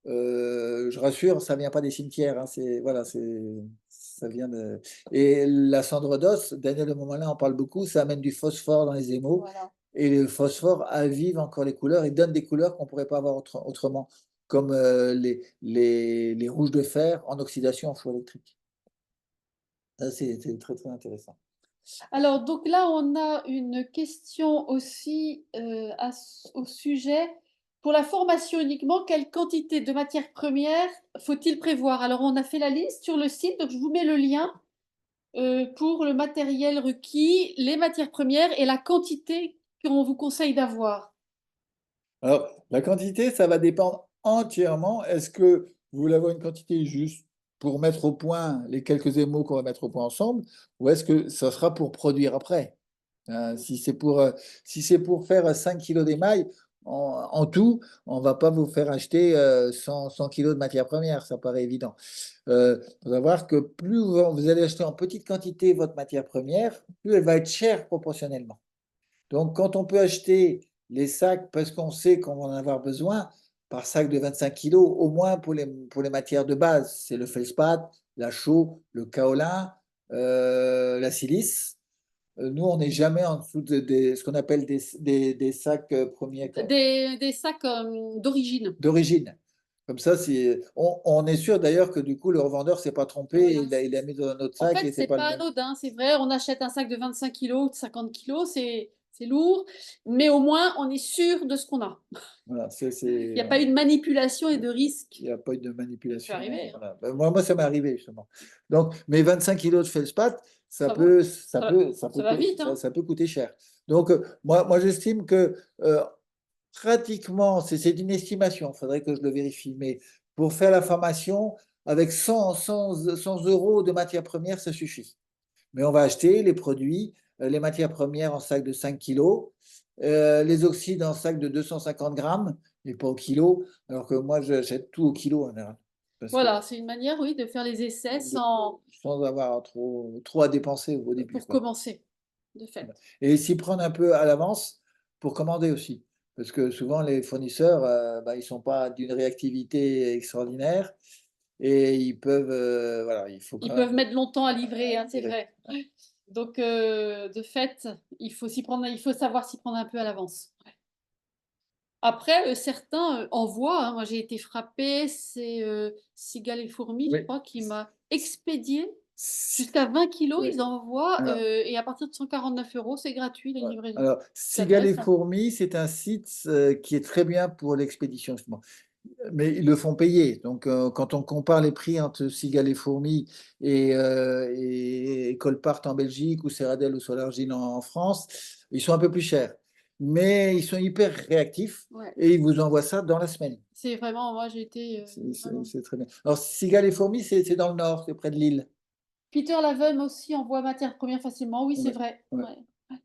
Speaker 1: Je rassure, ça vient pas des cimetières, hein, voilà, ça vient de. Et la cendre d'os, Daniel de Montmalin en parle beaucoup, ça amène du phosphore dans les émaux.
Speaker 2: Voilà.
Speaker 1: Et le phosphore avive encore les couleurs et donne des couleurs qu'on ne pourrait pas avoir autrement, comme les rouges de fer en oxydation en feu électrique. Ça, c'est très, très intéressant.
Speaker 2: Alors, donc là, on a une question aussi au sujet. Pour la formation uniquement, quelle quantité de matières premières faut-il prévoir? Alors, on a fait la liste sur le site, donc je vous mets le lien pour le matériel requis, les matières premières et la quantité qu'on vous conseille d'avoir.
Speaker 1: Alors, la quantité, ça va dépendre entièrement. Est-ce que vous voulez avoir une quantité juste pour mettre au point les quelques émaux qu'on va mettre au point ensemble, ou est-ce que ça sera pour produire après? Si c'est pour faire 5 kilos d'émail, en tout, on ne va pas vous faire acheter 100 kilos de matières premières, ça paraît évident. Il faut savoir que plus vous allez acheter en petite quantité votre matière première, plus elle va être chère proportionnellement. Donc, quand on peut acheter les sacs parce qu'on sait qu'on va en avoir besoin, par sac de 25 kilos, au moins pour les matières de base, c'est le feldspath, la chaux, le kaolin, la silice. Nous, on n'est jamais en dessous de ce qu'on appelle des sacs premiers
Speaker 2: Des sacs d'origine.
Speaker 1: d'origine. Comme ça, on est sûr d'ailleurs que du coup, le revendeur ne s'est pas trompé,
Speaker 2: Voilà.
Speaker 1: il a mis dans un autre
Speaker 2: En
Speaker 1: sac
Speaker 2: fait,
Speaker 1: et c'est
Speaker 2: c'est
Speaker 1: pas le
Speaker 2: pas
Speaker 1: même.
Speaker 2: anodin, c'est vrai. On achète un sac de 25 kilos ou de 50 kilos, c'est lourd, mais au moins on est sûr de ce qu'on a.
Speaker 1: Voilà,
Speaker 2: Il n'y a pas eu de manipulation et de risque.
Speaker 1: il n'y a pas eu de
Speaker 2: Ça peut
Speaker 1: manipulation.
Speaker 2: arriver, hein.
Speaker 1: Voilà. Ben, moi, ça m'est arrivé justement. Donc, mes 25 kilos de feldspath,
Speaker 2: Ça va, ça va vite, hein.
Speaker 1: ça peut coûter cher. Donc, moi j'estime que pratiquement, c'est une estimation, il faudrait que je le vérifie, mais pour faire la formation, avec 100 euros de matières premières, ça suffit. Mais on va acheter les produits, les matières premières en sac de 5 kilos, les oxydes en sac de 250 grammes, et pas au kilo, alors que moi, j'achète tout au kilo en général. Parce que
Speaker 2: Voilà, c'est une manière, oui, de faire les essais
Speaker 1: sans avoir trop à dépenser au début,
Speaker 2: pour
Speaker 1: quoi.
Speaker 2: commencer, de fait.
Speaker 1: Et s'y prendre un peu à l'avance pour commander aussi. Parce que souvent, les fournisseurs, bah, ils ne sont pas d'une réactivité extraordinaire et ils peuvent, voilà, il faut
Speaker 2: Ils
Speaker 1: quand
Speaker 2: peuvent
Speaker 1: même
Speaker 2: mettre longtemps à livrer, hein, c'est
Speaker 1: livrer.
Speaker 2: vrai. Donc, de fait, il faut savoir s'y prendre un peu à l'avance. Après, certains envoient, hein. Moi, j'ai été frappée, c'est Cigale et Fourmis, je
Speaker 1: Oui.
Speaker 2: crois, qui m'a expédié
Speaker 1: Si-
Speaker 2: jusqu'à 20 kilos,
Speaker 1: oui.
Speaker 2: ils envoient,
Speaker 1: Alors,
Speaker 2: et à partir de 149 euros, c'est gratuit la
Speaker 1: ouais.
Speaker 2: livraison.
Speaker 1: Alors,
Speaker 2: C'est
Speaker 1: Cigale et
Speaker 2: intéressant.
Speaker 1: Fourmis, c'est un site qui est très bien pour l'expédition, justement. Mais ils le font payer. Donc, quand on compare les prix entre Cigale et Fourmis et Colpart en Belgique ou Serradel ou Solargine en France, ils sont un peu plus chers. Mais ils sont hyper réactifs
Speaker 2: Ouais.
Speaker 1: et ils vous envoient ça dans la semaine.
Speaker 2: C'est vraiment, moi, j'ai été vraiment.
Speaker 1: C'est très bien. Alors, Cigale et Fourmis, c'est dans le nord, c'est près de Lille.
Speaker 2: Peter Laven aussi envoie matière première facilement. Oui, c'est
Speaker 1: Ouais,
Speaker 2: vrai.
Speaker 1: ouais.
Speaker 2: Ouais.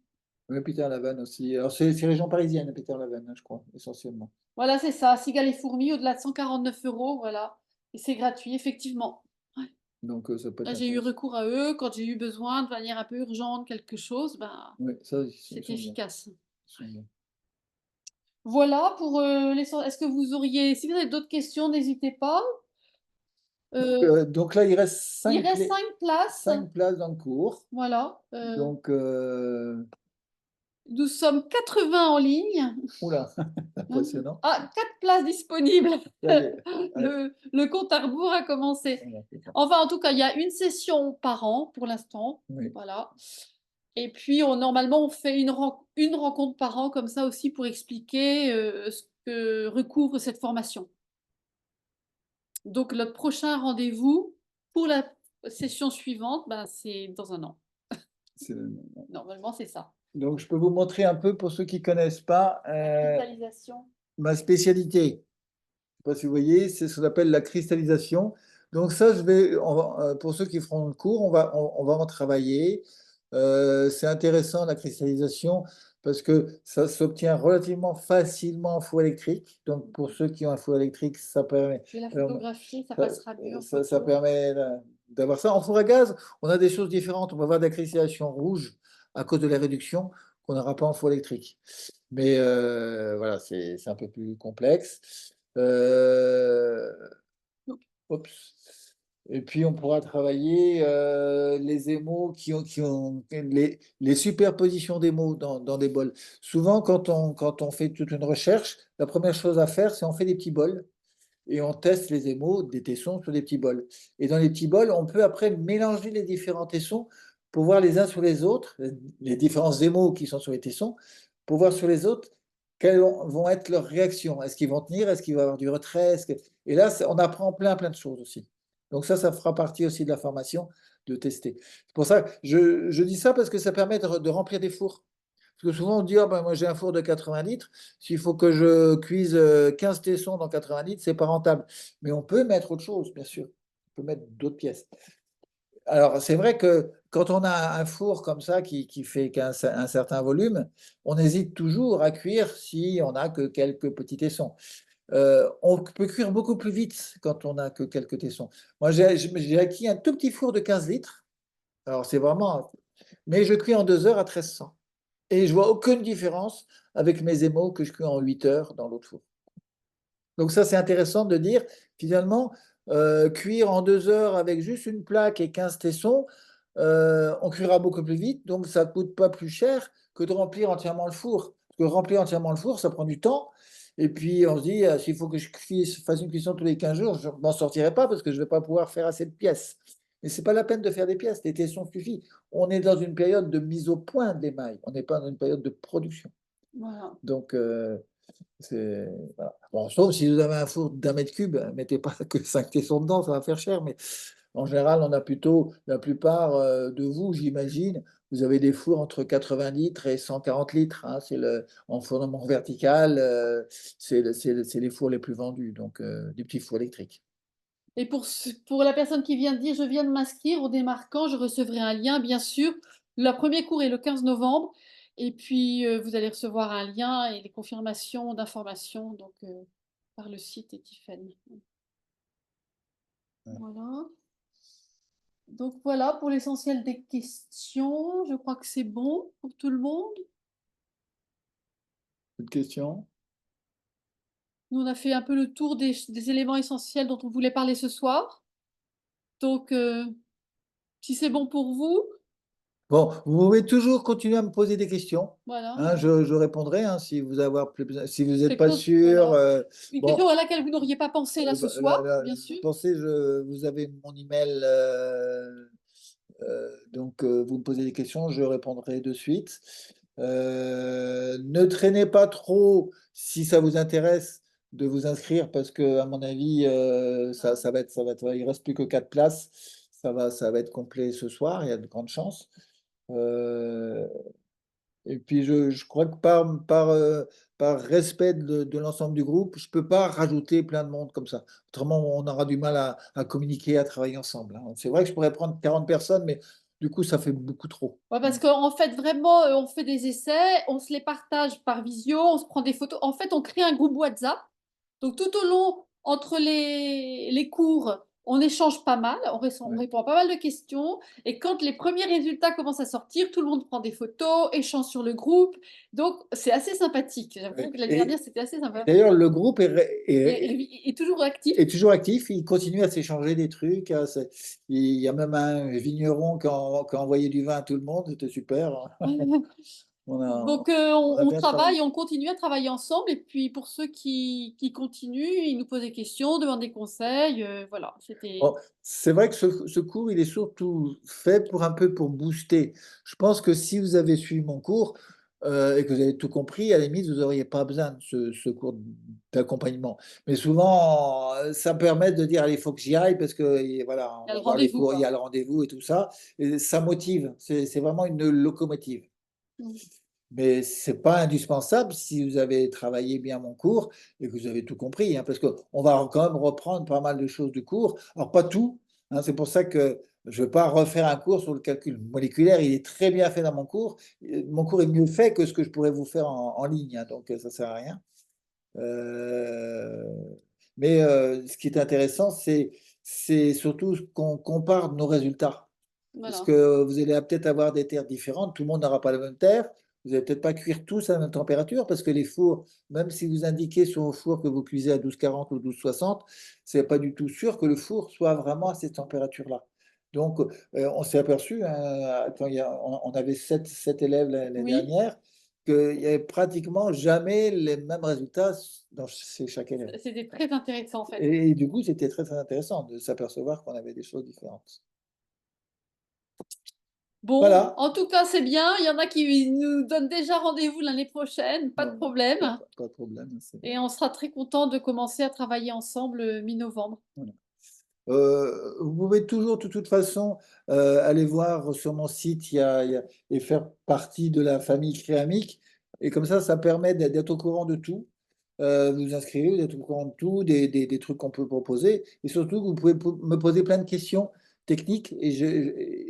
Speaker 1: Oui, Peter Lavanne aussi. Alors, c'est région parisienne, Peter Lavanne, hein, je crois, essentiellement.
Speaker 2: Voilà, c'est ça. Cigale et Fourmis, au-delà de 149 euros, voilà. Et c'est gratuit, effectivement. Ouais.
Speaker 1: Donc, ça peut être
Speaker 2: Là, j'ai eu
Speaker 1: intéressant.
Speaker 2: recours à eux quand j'ai eu besoin de manière un peu urgente, quelque chose, ben,
Speaker 1: Oui, ça, ils
Speaker 2: c'est
Speaker 1: sont bien.
Speaker 2: efficace.
Speaker 1: Ils sont bien.
Speaker 2: Voilà pour est-ce que vous auriez, si vous avez d'autres questions, n'hésitez pas. Euh,
Speaker 1: Donc là, il reste
Speaker 2: il reste 5 places.
Speaker 1: 5 places dans le cours.
Speaker 2: Voilà.
Speaker 1: Donc,
Speaker 2: Nous sommes 80 en ligne.
Speaker 1: oula, impressionnant.
Speaker 2: Ah, 4 places disponibles.
Speaker 1: Ça y est. Ouais,
Speaker 2: Le compte à rebours a commencé.
Speaker 1: voilà, c'est ça.
Speaker 2: Enfin, en tout cas, il y a une session par an pour l'instant.
Speaker 1: Oui,
Speaker 2: Voilà. Et puis, normalement, on fait une rencontre par an comme ça aussi pour expliquer ce que recouvre cette formation. Donc, notre prochain rendez-vous pour la session suivante, ben, c'est dans un an.
Speaker 1: c'est-
Speaker 2: Normalement, c'est ça.
Speaker 1: donc, je peux vous montrer un peu, pour ceux qui ne connaissent pas,
Speaker 2: La cristallisation.
Speaker 1: ma spécialité. Je ne sais pas si vous voyez, c'est ce qu'on appelle la cristallisation. Donc ça, pour ceux qui feront le cours, on va en travailler. C'est intéressant la cristallisation parce que ça s'obtient relativement facilement en four électrique. Donc pour ceux qui ont un four électrique, ça permet,
Speaker 2: Je vais la
Speaker 1: euh,
Speaker 2: photographier, ça passera mieux en
Speaker 1: ça
Speaker 2: photo.
Speaker 1: permet d'avoir ça. En four à gaz, on a des choses différentes. On va avoir de la cristallisation rouge à cause de la réduction qu'on n'aura pas en four électrique. Mais voilà, c'est un peu plus complexe. Oups. Et puis, on pourra travailler les émaux qui ont les superpositions d'émaux dans des bols. Souvent, quand on fait toute une recherche, la première chose à faire, c'est on fait des petits bols et on teste les émaux des tessons sur des petits bols. Et dans les petits bols, on peut après mélanger les différents tessons pour voir les uns sur les autres, les différents émaux qui sont sur les tessons, pour voir sur les autres quelles vont être leurs réactions. Est-ce qu'ils vont tenir? Est-ce qu'il va y avoir du retrait? Et là, on apprend plein de choses aussi. Donc ça fera partie aussi de la formation de tester. C'est pour ça que je dis ça parce que ça permet de remplir des fours. Parce que souvent, on dit, ah ben, moi j'ai un four de 80 litres, s'il faut que je cuise 15 tessons dans 80 litres, c'est pas rentable. Mais on peut mettre autre chose, bien sûr. On peut mettre d'autres pièces. Alors, c'est vrai que quand on a un four comme ça qui fait un certain volume, on hésite toujours à cuire si on n'a que quelques petits tessons. On peut cuire beaucoup plus vite quand on n'a que quelques tessons. Moi, j'ai acquis un tout petit four de 15 litres. Alors, c'est vraiment. Mais je cuis en 2 heures à 1300. Et je vois aucune différence avec mes émaux que je cuis en 8 heures dans l'autre four. Donc, ça, c'est intéressant de dire, finalement, cuire en 2 heures avec juste une plaque et 15 tessons, on cuira beaucoup plus vite. Donc, ça ne coûte pas plus cher que de remplir entièrement le four. Parce que remplir entièrement le four, ça prend du temps. Et puis, on se dit, s'il faut que je fasse une cuisson tous les 15 jours, je ne m'en sortirai pas parce que je ne vais pas pouvoir faire assez de pièces. Mais ce n'est pas la peine de faire des pièces, les tessons suffisent. On est dans une période de mise au point de l'émail, on n'est pas dans une période de production.
Speaker 2: Voilà.
Speaker 1: Donc, voilà. Bon, sauf si vous avez un four d'1 m3, mettez pas que 5 tessons dedans, ça va faire cher. Mais en général, on a plutôt, la plupart de vous, j'imagine, vous avez des fours entre 80 litres et 140 litres. Hein, en fournement vertical, c'est les fours les plus vendus, donc des petits fours électriques.
Speaker 2: Et pour la personne qui vient de dire: «Je viens de m'inscrire, au démarquant, je recevrai un lien», bien sûr. Le premier cours est le 15 novembre et puis, vous allez recevoir un lien et les confirmations d'informations donc, par le site et Tiffany.
Speaker 1: Ouais.
Speaker 2: Voilà. Donc voilà pour l'essentiel des questions. Je crois que c'est bon pour tout le monde.
Speaker 1: Autre question?
Speaker 2: Nous, on a fait un peu le tour des éléments essentiels dont on voulait parler ce soir. Donc, si c'est bon pour vous,
Speaker 1: Bon, vous pouvez toujours continuer à me poser des questions.
Speaker 2: voilà.
Speaker 1: Hein, je répondrai hein, si vous avez plus besoin. Si vous n'êtes
Speaker 2: Quelque
Speaker 1: pas
Speaker 2: chose,
Speaker 1: sûr,
Speaker 2: voilà. Une
Speaker 1: bon,
Speaker 2: question à laquelle vous n'auriez pas pensé là ce soir, bien sûr.
Speaker 1: pensez, vous avez mon email, donc vous me posez des questions, je répondrai de suite. Ne traînez pas trop si ça vous intéresse de vous inscrire parce que, à mon avis, il reste plus que 4 places. Ça va être complet ce soir, il y a de grandes chances. Euh, et puis, je crois que par respect de l'ensemble du groupe, je ne peux pas rajouter plein de monde comme ça. Autrement, on aura du mal à communiquer, à travailler ensemble. Hein. C'est vrai que je pourrais prendre 40 personnes, mais du coup, ça fait beaucoup trop.
Speaker 2: Ouais, parce qu'en fait, vraiment, on fait des essais, on se les partage par visio, on se prend des photos. En fait, on crée un groupe WhatsApp. Donc, tout au long, entre les cours, on échange pas mal, on
Speaker 1: Ouais.
Speaker 2: répond à pas mal de questions. Et quand les premiers résultats commencent à sortir, tout le monde prend des photos, échange sur le groupe. Donc, c'est assez sympathique. J'avoue
Speaker 1: Ouais.
Speaker 2: que l'année dernière, c'était assez
Speaker 1: Et
Speaker 2: sympa.
Speaker 1: d'ailleurs, le groupe
Speaker 2: Et toujours actif.
Speaker 1: est toujours actif, il continue à s'échanger des trucs. Il y a même un vigneron qui a envoyé du vin à tout le monde, c'était super. On a,
Speaker 2: Donc,
Speaker 1: on a
Speaker 2: on
Speaker 1: bien travaillé.
Speaker 2: travaille, on continue à travailler ensemble. Et puis, pour ceux qui continuent, ils nous posent des questions, demandent des conseils. Voilà, c'était.
Speaker 1: Bon, c'est vrai que ce cours, il est surtout fait pour un peu pour booster. Je pense que si vous avez suivi mon cours et que vous avez tout compris, à la limite, vous n'auriez pas besoin de ce cours d'accompagnement. Mais souvent, ça permet de dire, allez, il faut que j'y aille parce que voilà,
Speaker 2: Il y
Speaker 1: on
Speaker 2: a
Speaker 1: va
Speaker 2: le
Speaker 1: voir les
Speaker 2: rendez-vous,
Speaker 1: cours, il y
Speaker 2: quoi.
Speaker 1: a le rendez-vous et tout ça. Et ça motive. C'est vraiment une locomotive.
Speaker 2: Mm.
Speaker 1: Mais ce n'est pas indispensable si vous avez travaillé bien mon cours et que vous avez tout compris, hein, parce qu'on va quand même reprendre pas mal de choses du cours. Alors, pas tout, hein, c'est pour ça que je ne vais pas refaire un cours sur le calcul moléculaire. Il est très bien fait dans mon cours. Mon cours est mieux fait que ce que je pourrais vous faire en ligne, hein, donc ça ne sert à rien. Euh, mais ce qui est intéressant, c'est surtout qu'on compare nos résultats. Parce
Speaker 2: Voilà.
Speaker 1: que vous allez peut-être avoir des terres différentes, tout le monde n'aura pas la même terre. Vous n'allez peut-être pas cuire tous à la même température, parce que les fours, même si vous indiquez sur vos fours que vous cuisez à 1240 ou 1260, c'est pas du tout sûr que le four soit vraiment à cette température-là. Donc, on s'est aperçu, hein, quand on avait sept élèves l'année
Speaker 2: Oui,
Speaker 1: dernière, qu'il n'y avait pratiquement jamais les mêmes résultats chez chaque élève.
Speaker 2: c'était très intéressant, en fait.
Speaker 1: Et du coup, c'était très, très intéressant de s'apercevoir qu'on avait des choses différentes.
Speaker 2: Bon,
Speaker 1: Voilà.
Speaker 2: en tout cas, c'est bien. Il y en a qui nous donnent déjà rendez-vous l'année prochaine, pas de
Speaker 1: Non,
Speaker 2: problème.
Speaker 1: pas de problème, c'est bien.
Speaker 2: Et on sera très content de commencer à travailler ensemble mi-novembre.
Speaker 1: Voilà. Vous pouvez toujours, de toute façon, aller voir sur mon site et faire partie de la famille Créamique. Et comme ça permet d'être au courant de tout. Vous inscrivez, d'être au courant de tout, des trucs qu'on peut proposer. Et surtout, vous pouvez me poser plein de questions techniques et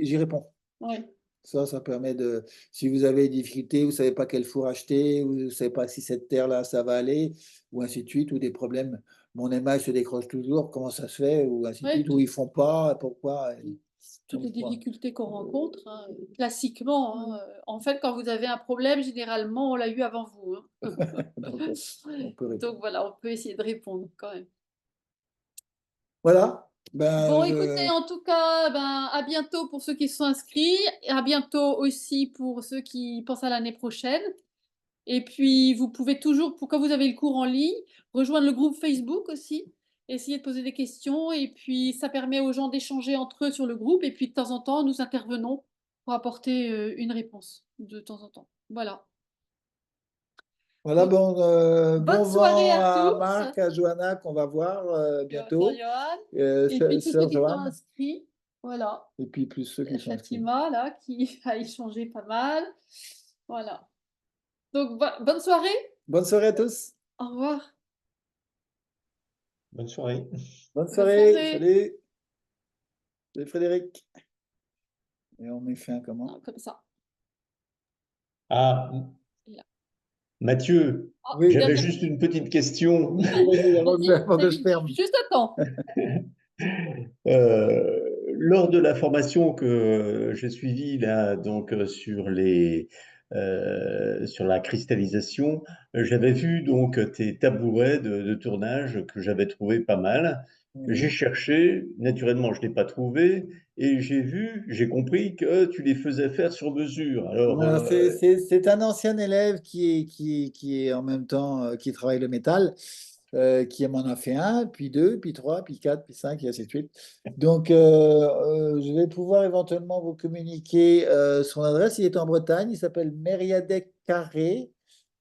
Speaker 1: j'y réponds.
Speaker 2: Oui,
Speaker 1: Ça permet de, si vous avez des difficultés, vous ne savez pas quel four acheter, vous ne savez pas si cette terre-là, ça va aller, ou ainsi de suite, ou des problèmes. Mon émail se décroche toujours, comment ça se fait, ou ainsi de
Speaker 2: oui,
Speaker 1: suite, ou ils font pas, pourquoi.
Speaker 2: toutes
Speaker 1: Donc,
Speaker 2: les
Speaker 1: voilà.
Speaker 2: difficultés qu'on rencontre, hein, classiquement, hein. En fait, quand vous avez un problème, généralement, on l'a eu avant vous, hein.
Speaker 1: Donc, on peut
Speaker 2: Donc
Speaker 1: répondre.
Speaker 2: voilà, on peut essayer de répondre quand même.
Speaker 1: Voilà. Ben,
Speaker 2: Bon, écoutez, en tout cas, ben, à bientôt pour ceux qui se sont inscrits et à bientôt aussi pour ceux qui pensent à l'année prochaine. Et puis, vous pouvez toujours, pour quand vous avez le cours en ligne, rejoindre le groupe Facebook aussi, essayer de poser des questions et puis ça permet aux gens d'échanger entre eux sur le groupe et puis de temps en temps, nous intervenons pour apporter une réponse de temps en temps. Voilà.
Speaker 1: voilà,
Speaker 2: Donc,
Speaker 1: bon,
Speaker 2: bonne
Speaker 1: bon
Speaker 2: soirée
Speaker 1: vent
Speaker 2: à
Speaker 1: à
Speaker 2: tous,
Speaker 1: Marc, à Johanna, qu'on va voir bientôt,
Speaker 2: Jean-Johan, et puis tous ceux
Speaker 1: sœur
Speaker 2: qui sont
Speaker 1: Joanne,
Speaker 2: inscrits. Voilà.
Speaker 1: et puis plus ceux qui sont inscrits.
Speaker 2: Fatima, là, qui a échangé pas mal. Voilà. Donc, bonne soirée.
Speaker 1: Bonne soirée à tous.
Speaker 2: Au revoir.
Speaker 3: Bonne soirée.
Speaker 1: Bonne
Speaker 2: Bonne
Speaker 1: soirée.
Speaker 2: soirée.
Speaker 1: Salut. Salut Frédéric. Et on met fin comment?
Speaker 2: Non, comme ça.
Speaker 3: Ah,
Speaker 2: Là.
Speaker 3: Mathieu,
Speaker 2: Ah,
Speaker 1: Oui,
Speaker 3: j'avais
Speaker 2: dernière
Speaker 3: juste une petite question.
Speaker 1: vas-y,
Speaker 2: Vas-y,
Speaker 1: avant que je
Speaker 2: vas-y,
Speaker 1: ferme.
Speaker 2: juste à temps.
Speaker 3: Lors de la formation que j'ai suivie là, donc sur la cristallisation, j'avais vu donc tes tabourets de tournage que j'avais trouvé pas mal. J'ai
Speaker 1: Oui.
Speaker 3: cherché, naturellement je l'ai pas trouvé, et j'ai compris que tu les faisais faire sur mesure. Alors,
Speaker 1: Voilà, c'est un ancien élève qui est en même temps qui travaille le métal, qui m'en a fait un, puis deux, puis trois, puis quatre, puis cinq, et ainsi de suite. Donc, je vais pouvoir éventuellement vous communiquer son adresse. Il est en Bretagne, il s'appelle Mériadec Carré.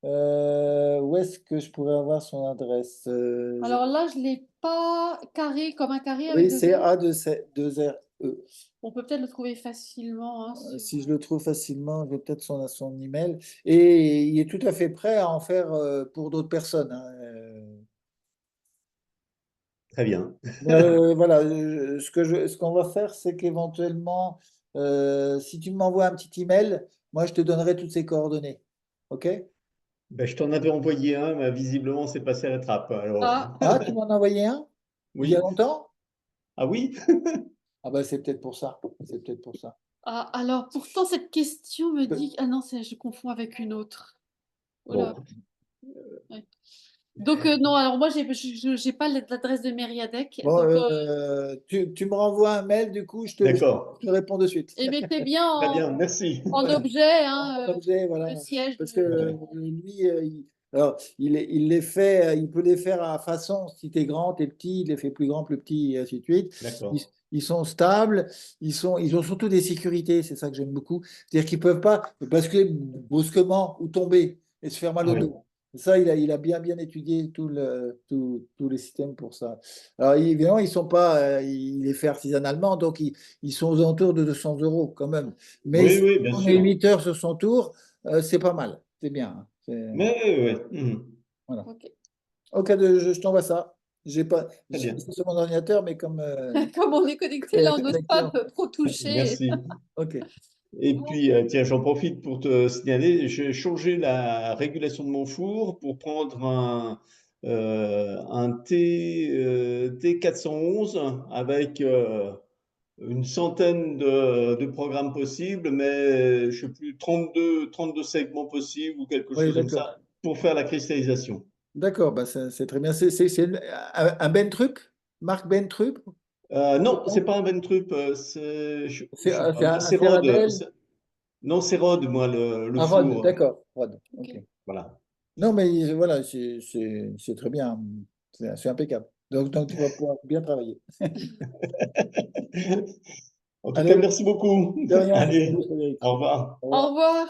Speaker 1: Où est-ce que je pourrais avoir son adresse?
Speaker 2: Alors là, je ne l'ai pas carré comme un carré avec
Speaker 1: Oui,
Speaker 2: deux
Speaker 1: c'est
Speaker 2: R.
Speaker 1: A2R E.
Speaker 2: On peut peut-être le trouver facilement, hein,
Speaker 1: Si je le trouve facilement, j'ai peut-être son email. Et il est tout à fait prêt à en faire pour d'autres personnes, hein.
Speaker 3: très bien.
Speaker 1: Voilà, ce qu'on va faire, c'est qu'éventuellement, si tu m'envoies un petit email, moi je te donnerai toutes ses coordonnées. OK?
Speaker 3: Ben, je t'en avais envoyé un, mais visiblement c'est passé à la trappe. Alors,
Speaker 2: Ah,
Speaker 1: Ah, tu m'en as envoyé un? Il y a
Speaker 3: oui.
Speaker 1: longtemps?
Speaker 3: Ah oui?
Speaker 1: Ah ben c'est peut-être pour ça. C'est peut-être pour ça.
Speaker 2: ah, alors pourtant, cette question me dit... Ah non, je confonds avec une autre. Oh là.
Speaker 3: Bon,
Speaker 2: Ouais. Donc non, alors moi, j'ai pas l'adresse de Mériadec.
Speaker 1: Bon,
Speaker 2: Donc,
Speaker 1: tu me renvoies un mail, du coup, je
Speaker 3: d'accord.
Speaker 1: te réponds de suite.
Speaker 2: et mettez bien
Speaker 3: Très bien, merci.
Speaker 2: en objet,
Speaker 1: En
Speaker 2: hein,
Speaker 1: objet, voilà.
Speaker 2: le siège
Speaker 1: Parce que
Speaker 2: de...
Speaker 1: lui, alors, il les fait, il peut les faire à façon. Si tu es grand, tu es petit, il les fait plus grand, plus petit, et ainsi de suite. Ils,
Speaker 3: D'accord.
Speaker 1: ils sont stables, ils ont surtout des sécurités, c'est ça que j'aime beaucoup. C'est-à-dire qu'ils ne peuvent pas basculer brusquement ou tomber et se faire mal
Speaker 3: Ah
Speaker 1: au
Speaker 3: oui.
Speaker 1: dos. Ça, il a bien étudié tous les systèmes pour ça. Alors, évidemment, ils sont pas, il les fait artisanalement, donc ils sont aux alentours de 200 euros quand même. Mais
Speaker 3: Oui,
Speaker 1: si
Speaker 3: oui, bien
Speaker 1: on est
Speaker 3: sûr.
Speaker 1: 8 heures sur son tour, c'est pas mal. C'est bien, hein.
Speaker 3: Mais oui, oui.
Speaker 1: Voilà.
Speaker 2: Ok.
Speaker 1: Ok, je t'envoie ça.
Speaker 3: Très
Speaker 1: J'ai
Speaker 3: bien.
Speaker 1: ça sur mon ordinateur, mais comme
Speaker 2: Comme on est connecté
Speaker 1: elle
Speaker 2: là,
Speaker 1: est
Speaker 2: on n'ose pas
Speaker 1: connectée.
Speaker 2: trop toucher.
Speaker 3: Merci.
Speaker 1: Ok.
Speaker 3: Et puis, tiens, j'en profite pour te signaler, j'ai changé la régulation de mon four pour prendre un T411 avec une centaine de programmes possibles, mais je sais plus, 32 segments possibles ou quelque
Speaker 1: Oui,
Speaker 3: chose comme
Speaker 1: d'accord.
Speaker 3: ça pour faire la cristallisation.
Speaker 1: D'accord, bah c'est très bien. C'est un Bentrup? Marc Bentrup? C'est
Speaker 3: Non,
Speaker 1: ça.
Speaker 3: c'est pas un Ventrup, je sais pas.
Speaker 1: C'est
Speaker 3: Moi,
Speaker 1: un
Speaker 3: c'est Rode.
Speaker 1: Serradel?
Speaker 3: Non, c'est Rode, moi, le
Speaker 1: Un Rod,
Speaker 3: four.
Speaker 1: d'accord. Rod,
Speaker 2: Ok.
Speaker 1: ok.
Speaker 3: Voilà.
Speaker 1: Non, mais voilà, c'est très bien. C'est impeccable. Donc, tu vas pouvoir bien travailler.
Speaker 3: En tout cas,
Speaker 1: Allez,
Speaker 3: merci beaucoup.
Speaker 1: de rien.
Speaker 3: Allez,
Speaker 1: Salut, Frédéric.
Speaker 3: au revoir.
Speaker 1: Au
Speaker 2: Au
Speaker 1: revoir.
Speaker 2: revoir.